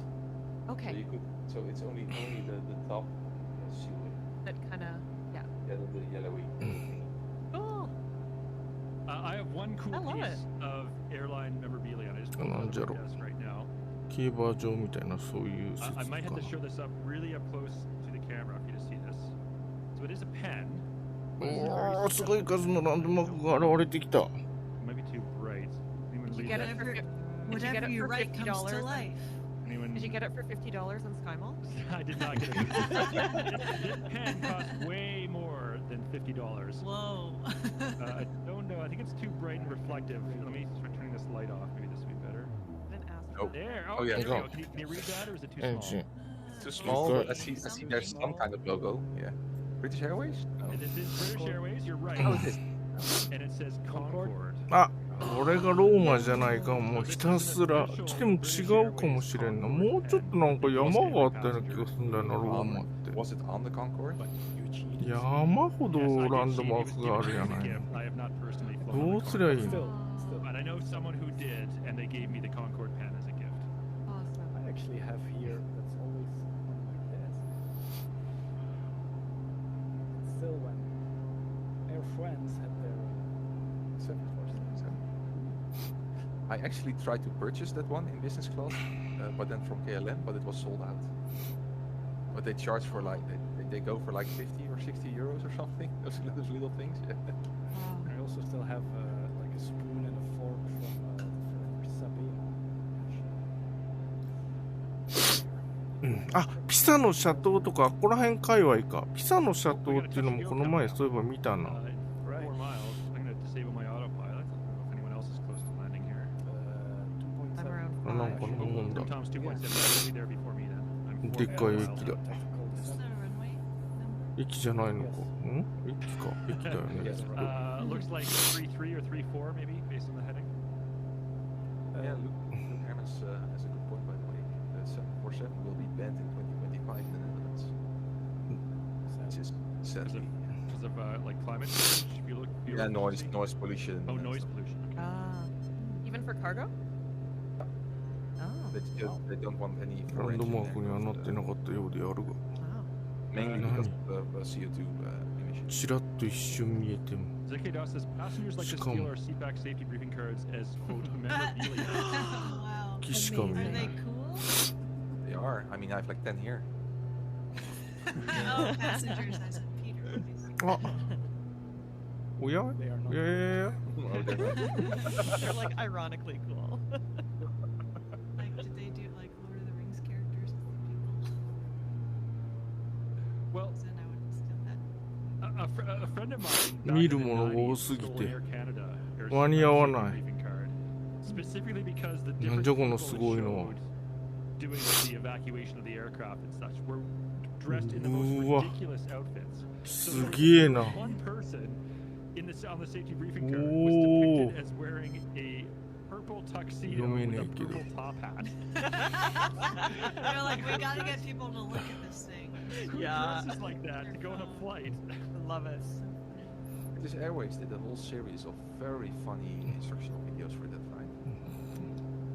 So okay, you could, so it's only the top sealed. that kind of yeah. Yeah, the yellowy. Oh, I have one cool I love piece of airline memorabilia, and I just pulled it out of my Nanjaro. desk right now. キーバー状みたいなそういう説 I か might have to show this up really up close to the camera for you to see this. So it is a pen. おー、すごい数のランドマークが現れてきた。 It might be too bright. Anyone did you read get that? it for Whatever- did you get Whatever it you for write comes to $50? life. Anyone? Did you get it for $50 on SkyMall? I did not get it. This pen costs way more than $50. Whoa. I don't know. I think it's too bright and reflective. Let me try turning this light off. Maybe this will be better. I didn't ask. Oh. for that. There. Oh, Oh, yeah. there we Go. go. Can you read that, or is it too エンジ small? ン。 It's too small, Okay. but I see there's some kind of logo. Yeah. British Airways? No. This is British Airways. You're right. Oh, it is. And it says Concorde. あ、これがローマじゃないか。もうひたすら。でも違うかもしれんな。もうちょっとなんか山があったような気がするんだよな、ローマって。 Was it on the Concorde? But you cheated. 山ほど Yes, I ラ did ンド see マ it ー was クがある given や as a ない gift. I have not personally flown on ど the うすりゃいい Concorde. の Still. But I know someone who did, and they gave me the Concorde pen as a gift. Awesome. I actually have here that's always on my desk. Still, when Air France had their 747. I actually tried to purchase that one in business class, but then from KLM, but it was sold out. But they charge for like they go for like 50 or 60 euros or something. Those little things. Yeah. Wow. I also still have like a spoon and a fork from Sabine. うんあ、ピサの斜塔とか、ここら辺界隈か。ピサの斜塔っていうのもこの前そういえば見たな。 In 4 miles, I'm going to disable my autopilot. I don't know if anyone else is close to landing here. 2.7. I'm around Ah, no, five. con- Oh, Tom's 2.7. You'll be there before me then. I'm でっ 4 かい miles 駅だ。 Technical Is descent. that a runway? Number? 駅じゃないのか。ん駅か。駅だよね。 Yes. Looks like 3.3 or 3.4 maybe, based on the heading. Yeah, Luke Hermans has a good point, by the way. The 747 will be banned in 2025 in the Netherlands. Which is sadly. Because of like climate change. If you look, if you Yeah, look- noise pollution. Oh, and noise stuff. pollution. Ah, even for cargo? Oh. They don't want any ラ foreign ンドマー engineering クにはな of ってなかったようであるが、 Wow. mainly because of the CO2 emissions. ちらっと一瞬見えても ZKDOS says passengers like to Scum. steal our seatback safety briefing cards as quote memorabilia. Wow. 木しか見 Are えな they い。 cool? They are. I mean, I have like 10 here. Oh, passengers. I said Peter. あ、おや They are い not. やいやいや Oh, they're not. They're like ironically cool. Like, did they do like Lord of the Rings characters with the people? Well, 'Cause then I wouldn't steal that. a friend of mine 見 back る in the ものが 90s 多すぎ stole て Air Canada Air 間に合わ seatback ない safety briefing card, specifically because the なん different じゃこの people す it ごいのは showed doing the evacuation of the aircraft and such were dressed in the most うわ ridiculous outfits. すげえな One person in on the safety briefing card Oh. was depicted as wearing a purple tuxedo Yo me with a naked. purple top hat. They're like, we gotta get people to look at this thing. Who Yeah. dresses like that to go on a flight? Love it. British Airways did a whole series of very funny instructional videos for that flight.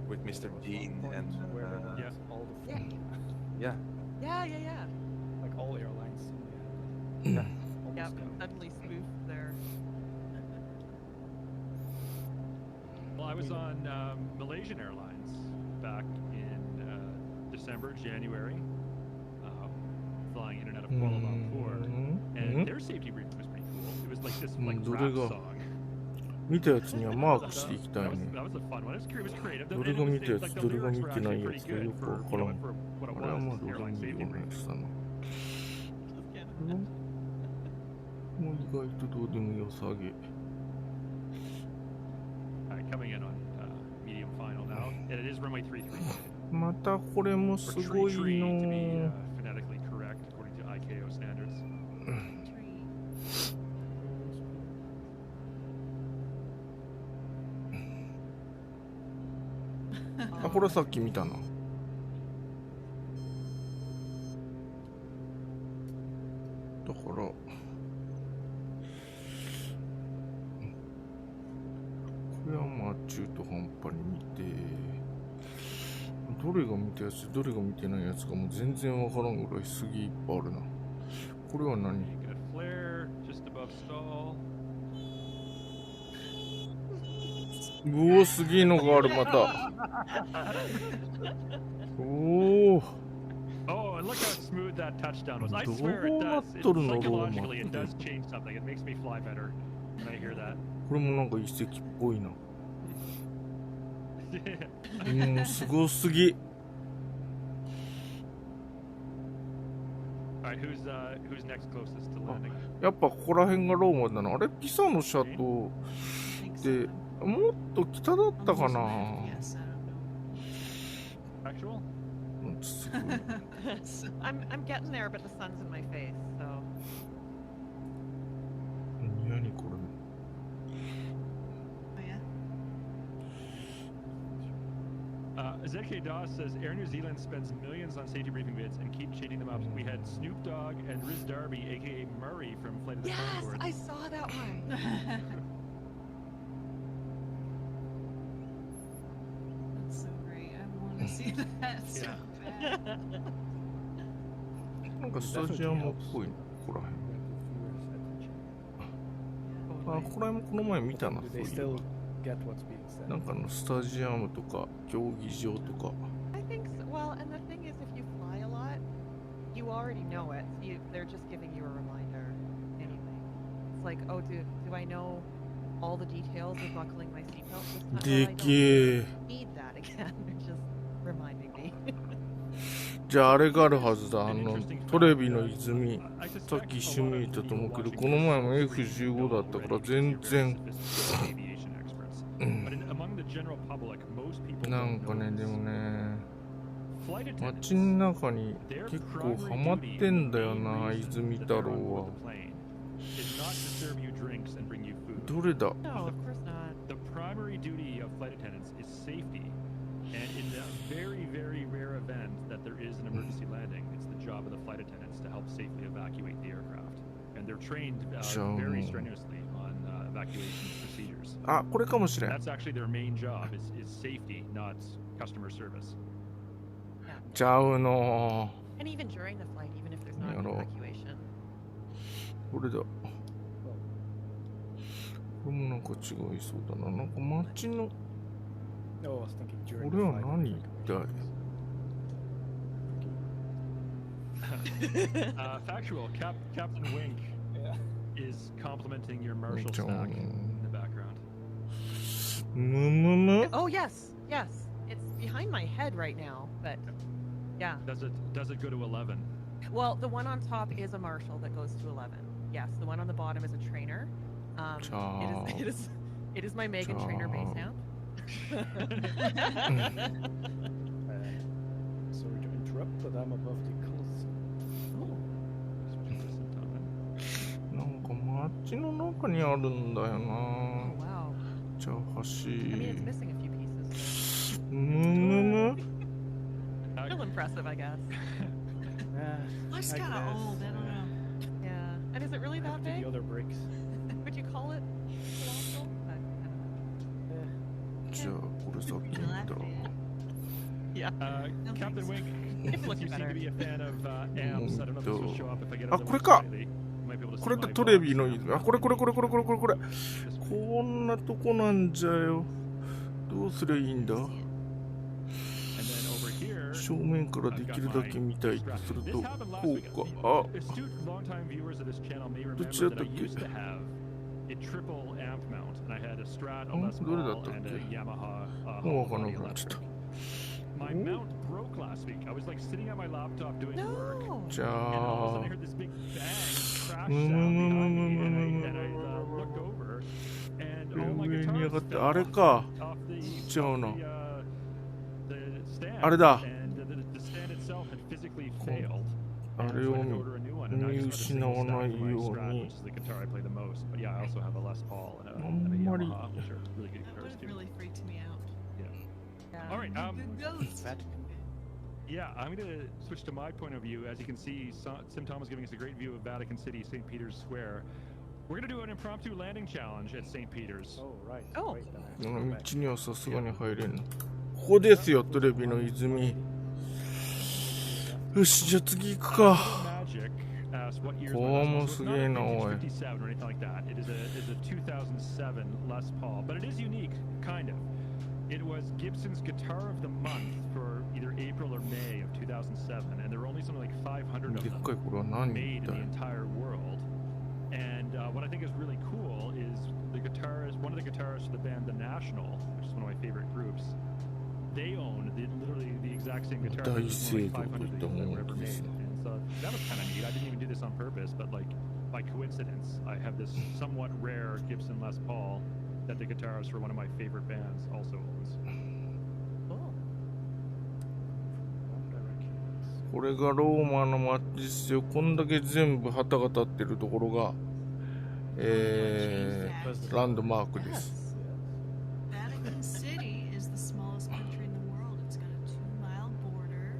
With Mr. Bean and where Yeah. all the Yeah. fun, yeah, Yeah. like all airlines. yeah. Yep. Almost done. Suddenly spoofed their. Well, I was on Malaysian Airlines back in December, January, flying in and out of Kuala Lumpur, and their safety briefing was pretty cool. It was like this like Mm, rapどれが song. 見たやつにはマークしていきたい That ね was a fun one. It was creative. どれが見たやつ Like, the どれが lyrics 見 were てない actually や pretty つか good よく for, わ you から know, ん for what it あれはまあ was, どうでも airline いいよ safety うなや briefing. つだなもう意外とどうでもよさげ Alright, coming in on medium final now, and it is runway 33. またこれもす Or ご tree い tree の to be phonetically correct according to ICAO standards. Tree. あこれさっき見たなだからこれはまあ中途半端に見てどれが見たやつどれが見てないやつかもう全然わからんぐらいすげえいっぱいあるなこれは何 Good flare, just above stall. うおすげえのがあるまたおお Oh, and look how smooth that touchdown was. I どう swear it なっ does. とるの Psychologically, ローマ it does change something. It makes me fly better when I hear that. これもなんか遺跡っぽいなもうすごすぎ Alright, who's next closest to landing? やっぱここら辺がローマだなあれピサのシャト I think so. でもっと北だったか Almost な went, Yes, I don't know. Actual? うんすごい So- I'm getting there, but the sun's in my face, so. 何これ Oh, yeah. ZK Doss says Air New Zealand spends millions on safety briefing bids and keep changing them up. We had Snoop Dogg and Riz Darby, aka Murray from Flight of the Yes, Conchords. I saw that one. That's so great. I want to see that so Yeah. bad. なんかスタジアムっぽいなここら Grab the viewers' attention. 辺あここら辺もこの前見たな Do そうい they え still ば get what's being said? なんかスタジアムとか競技場とか I think so. Well, and the thing is, if you fly a lot, you already know it. They're just giving you a reminder anyway. It's like, oh, do I know all the details of buckling my seatbelt this time? で Well, I け don't え need that again. They're just reminding me. じゃああれがあるはずだ An interesting トレビの泉 I さ suspect っき a 一緒 lot に of 見たと思うけど people この前も watching this F15 だったから know 全 already 然 because they're very sophisticated aviation experts. But among the general public, most people な don't んか know ねで this. もね Flight attendants, 街の中に their 結構 primary ハマっ duty て and んだよ the な main 泉 reason that 太 they're 郎 on は board the plane is not to serve you drinks and bring you food. どれだ No, of course not. The primary duty of flight attendants is safety. And in the very, very rare event that there is an emergency landing, it's the job of the flight attendants to help safely evacuate the aircraft. And they're trained So- very strenuously on evacuation procedures. あこれかもしれん That's actually their main job is safety, not customer service. ちゃうの And even during the flight, even if there's not an Yeah, no. evacuation. これだ。これもなんか違いそうだな。なんか街の、 No, I was thinking during こ the れは flight. 何一体 Factual. Captain Wink Yeah. is complimenting your Marshall John. stack in the background. むむむ Oh yes, yes. It's behind my head right now, but yeah. Does it go to 11? Well, the one on top is a Marshall that goes to 11. Yes, the one on the bottom is a trainer. Ciao. It is my Megan Trainer base Ciao. amp. Sorry to interrupt, but I'm above the clothes. なんか街の中にあるんだよ Oh な。 wow. じゃあ橋。 I mean, it's missing a few pieces. むむむ Still impressive, I guess. Looks I kind of guess, old. I don't know. Yeah. And is it really that after big? the other bricks. Would you call it colossal? I don't know. じゃあこれさっき見た。 Yeah. No Captain thanks. Wink, It looks you seem better. to be a fan of amps. I don't know if this will show up if I get a Ah, little これか。 slightly. You might be able to see これって my トレビ box の here. 泉。あ、これ。 This こんなとこなんじゃよ。どうすりゃいいんだ And then over here, 正面からで I've き got るだ my け見たいと strap. する This と、 happened こ last う week. か。 The あ、 astute longtime viewers of this channel may rememberどっちだった that っ I け used to have a triple amp mount, and I had a Strat, a ん Les どれだった Paul, っ and け a Yamaha もう hollow わかんな body くなっちゃっ electric. た。 My mount broke last week. I was like sitting at my laptop doing work, No. じゃ and all of a sudden I あ、 heard this big bang crash sound behind me, and I looked over, and all my 上に上が guitars って、 fell あれ off か。 the 違うな。 the stand, あれだ。 and the stand itself had physically failed. あ And れ so を I had to order a new one, and now I 見 just have a 失わ single な stack い for my よう Strat, に which is the guitar I play the most. But yeah, I also have a Les Paul and a あんまり Yamaha, which are really good That guitars would too. really freaked me out. Yeah. All right, Good ghost. yeah, I'm going to switch to my point of view. As you can see, Sim Tom is giving us a great view of Vatican City, St. Peter's Square. We're going to do an impromptu landing challenge at St. Peter's. Oh, right. Oh. Right, あ then I の have to 道 go back. にはさすがに入れんの。ここですよ、トレビの泉。よし、じゃあ次行くか。 Magic asked what year's こ my う Les も Paul. す So げ it's え not な、 a おい。 vintage 57 or anything like that. It is a 2007 Les Paul, but it is unique, kind of. It was Gibson's Guitar of the Month for either April or May of 2007, and there were only something like 500 of でっ them かいこれは何 made 一 in the 体 entire world. And what I think is really cool is one of the guitarists for the band The National, which is one of my favorite groups. They own literally the exact same guitar. Dai There's only like Seido 500 ofといった these that も were の ever で made. す。 And so that was kind of neat. I didn't even do this on purpose, but like by coincidence, I have this somewhat rare Gibson Les Paul that the guitarist for one of my favorite bands also owns. Cool. One direction. これがローマの街ですよ。こんだけ全部旗が立ってるところが、ランドマークです。 Vatican City is the smallest country in the world. It's got a 2-mile border.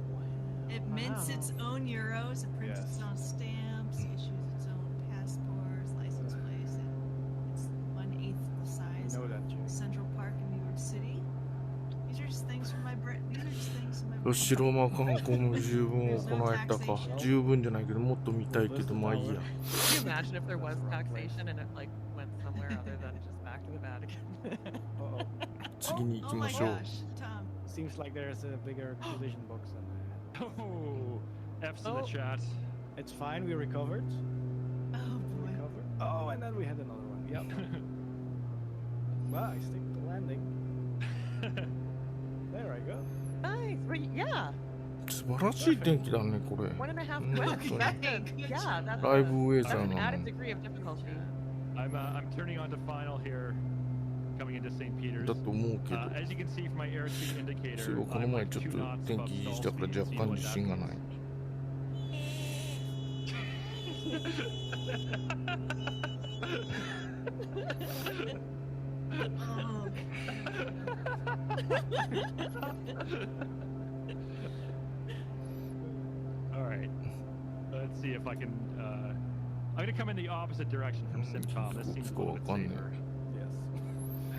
It mints Wow. its own euros. It prints Yes. its own stamps. Issues its own passports, license plates. It's 1/8 the I size know of that, Jay. Central Park in New York City. These are just things from my brain. These are just things in my よし、ロ brain. ーマ観光も十分行えたか。十分じゃないけど、もっと見たいけど、まあいいや。 Can you imagine if there was taxation and it like went somewhere other than just back to the Vatican? Uh-oh. 次に行 Oh きま my しょう。 gosh, Tom. Seems like there's a bigger collision box than that. Oh, F's in Oh. the chat. It's fine, we recovered. Oh boy. Recovered. Oh, and then we had another one. Yep. Well, I stick the landing. There I go. Nice. Well, yeah. 素晴らしい天気だね、これ。 1.5 Mm, Quest. okay. That's Good yeah. job. That's ライブウェ that's ザー an な added の。 degree of difficulty. I'm turning on to final here, coming into St. Peter's. だと思うけど。 As you can see from my airspeed indicator, そういえばこの I'm 前 like ちょっ 2 knots と天 above 気いい stall したから speed, 若 so you 干 know 自 what 信が that ない。 means. Oh. All right. Let's see if I can. I'm gonna come in the opposite direction from Sim Tom. This seems a little bit safer. Yes.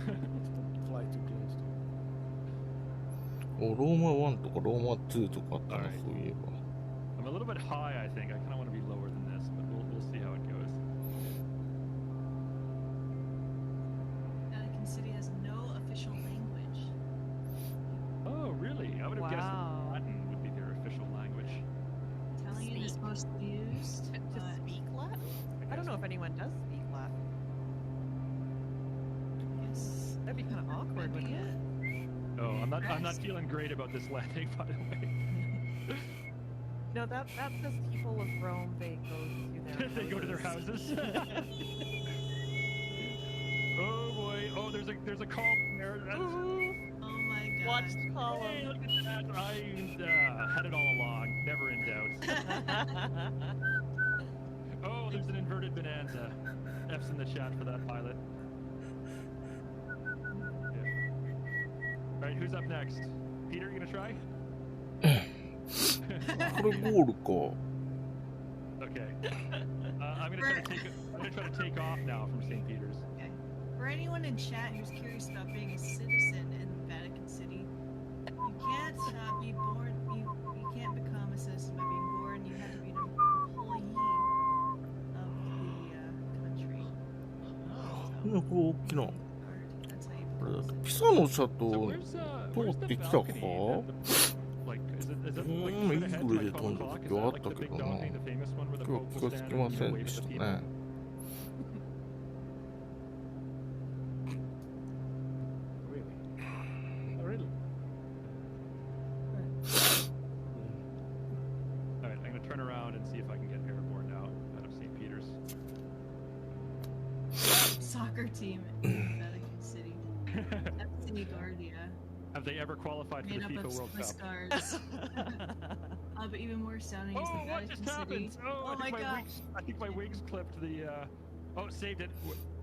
Don't fly too close to お、ローマ1とかローマ2とかあったな、 Alright. そういえば。 I'm a little bit high, I think. I kind of want to be lower than this, but we'll see how it goes. Vatican City has no official language. Oh, really? I would have guessed Wow. that Latin would be their official language. Italian is supposed to be used, To but speak Latin? I don't know if anyone does speak Latin. yes, That'd be kind of awkward, that'd be wouldn't it? Oh, I'm not feeling great about this landing, by the way. No, that says people of Rome, they go to their They go to their houses. Oh boy! Oh, there's a call there. That's... Oh my god. Watch the Hey, column. look at that! I had it all along. Never in doubt. Oh, there's an inverted bonanza. F's in the chat for that pilot. Yeah. All right, who's up next? Peter, you gonna try? これゴールか。 Okay. I'm gonna try to take off now from St. Peter's. Okay. For anyone in chat who's curious about being a citizen in Vatican City, you can't be born. You can't become a citizen by being born. You have to be an employee of the country. これ大きな。 That's how you これだ become と a ピ citizen. サのシャ So ト where's 通 where's っ the てきたか？ balcony? Like, is that like いい straight ahead ぐ to らいで like 飛ん 12 だ o'clock? Is 時 that はあっ like た the け big どな。 balcony, the famous one where the 今 Pope 日 will 気がつ stand きま and せ you ん know, で wave し at た the ね。 people? Really? Oh, really? All right, I'm gonna turn around and see if I can get airborne now out of St. Peter's. Soccer team in Vatican City. FC Guardia. Have they ever qualified for Made the up FIFA of World Swiss Cup? guards. But even more astounding is Oh, the what just Vatican City. happened? Oh, Oh my gosh. I think my wings clipped the. Oh, saved it.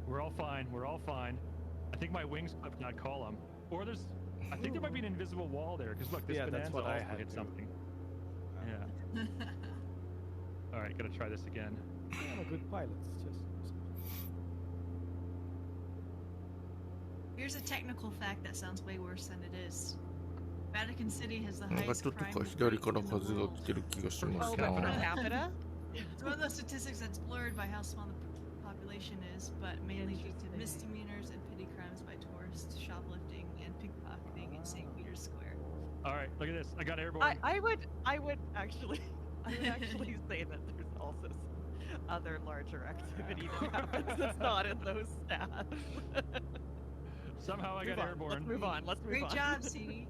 We're all fine. We're all fine. I think my wings clipped that column. Or there's. I think there might be an invisible wall there. Because look, this Yeah, that's bonanza what I also had hit too. something. Yeah. All right, gotta try this again. I'm a good pilot. It's just. Here's a technical fact that sounds way worse than it is. Vatican City has the なんか highest ちょっと crime か rate 左から in the 風が world. 来てる気がしま Oh, す but per な。 capita? It's one of those statistics that's blurred by how small the population is, but mainly due to misdemeanors and petty crimes by tourists, shoplifting, and pickpocketing in St. Peter's Square. All right, look at this. I got airborne. I would actually say that there's also some other larger activity that happens that's not in those stats. Somehow I got airborne. Let's move on. Let's move Great on. job, CD.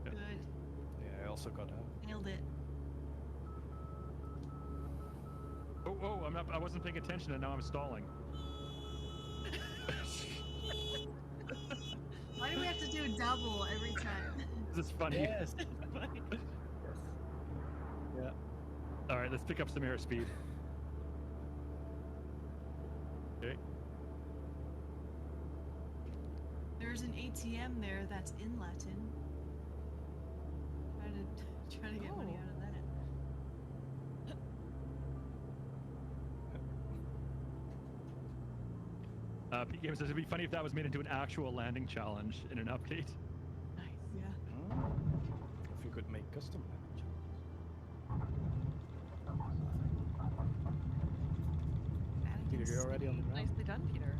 Yeah. Good. Yeah, I also got out. Nailed it. Oh, I wasn't paying attention and now I'm stalling. Why do we have to do double every time? This is funny. Yes. Yeah. All right, let's pick up some airspeed. Okay. There's an ATM there that's in Latin. Try to get money out of that. Pete Games says it'd be funny if that was made into an actual landing challenge in an update. Nice. Yeah. If you could make custom damage. Peter, you're already on the ground. Nicely done, Peter.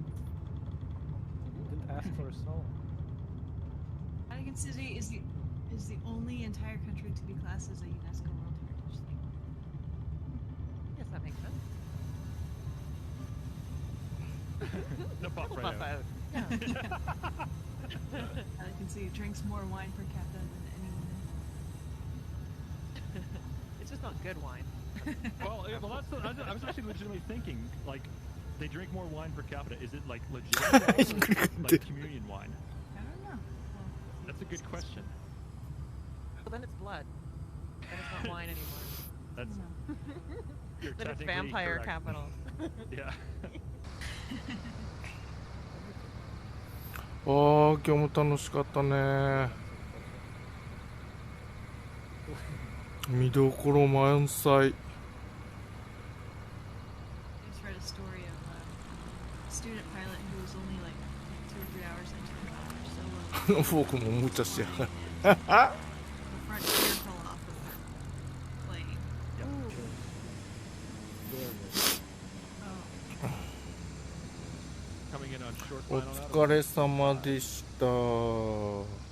Didn't ask for a stall. Vatican City is the only entire country to be classed as a UNESCO World Heritage Site. Yes, that makes sense. No pop Little right buff out. Yeah. Vatican City drinks more wine per capita than anyone. It's just not good wine. Well, I was actually legitimately thinking, like, they drink more wine per capita. Is it like legitimate wine or like communion wine? I don't know. Well, That's a good question. Well, then it's blood. Then it's not wine anymore. That's you're Then it's technically vampire correct. capital. Yeah. あー、今日も楽しかったね。見どころ満載。 I just read a story of a student pilot who was only like 2 or 3 hours into the solo. フォークも無茶しやがる。short お final note. 疲れ様でした。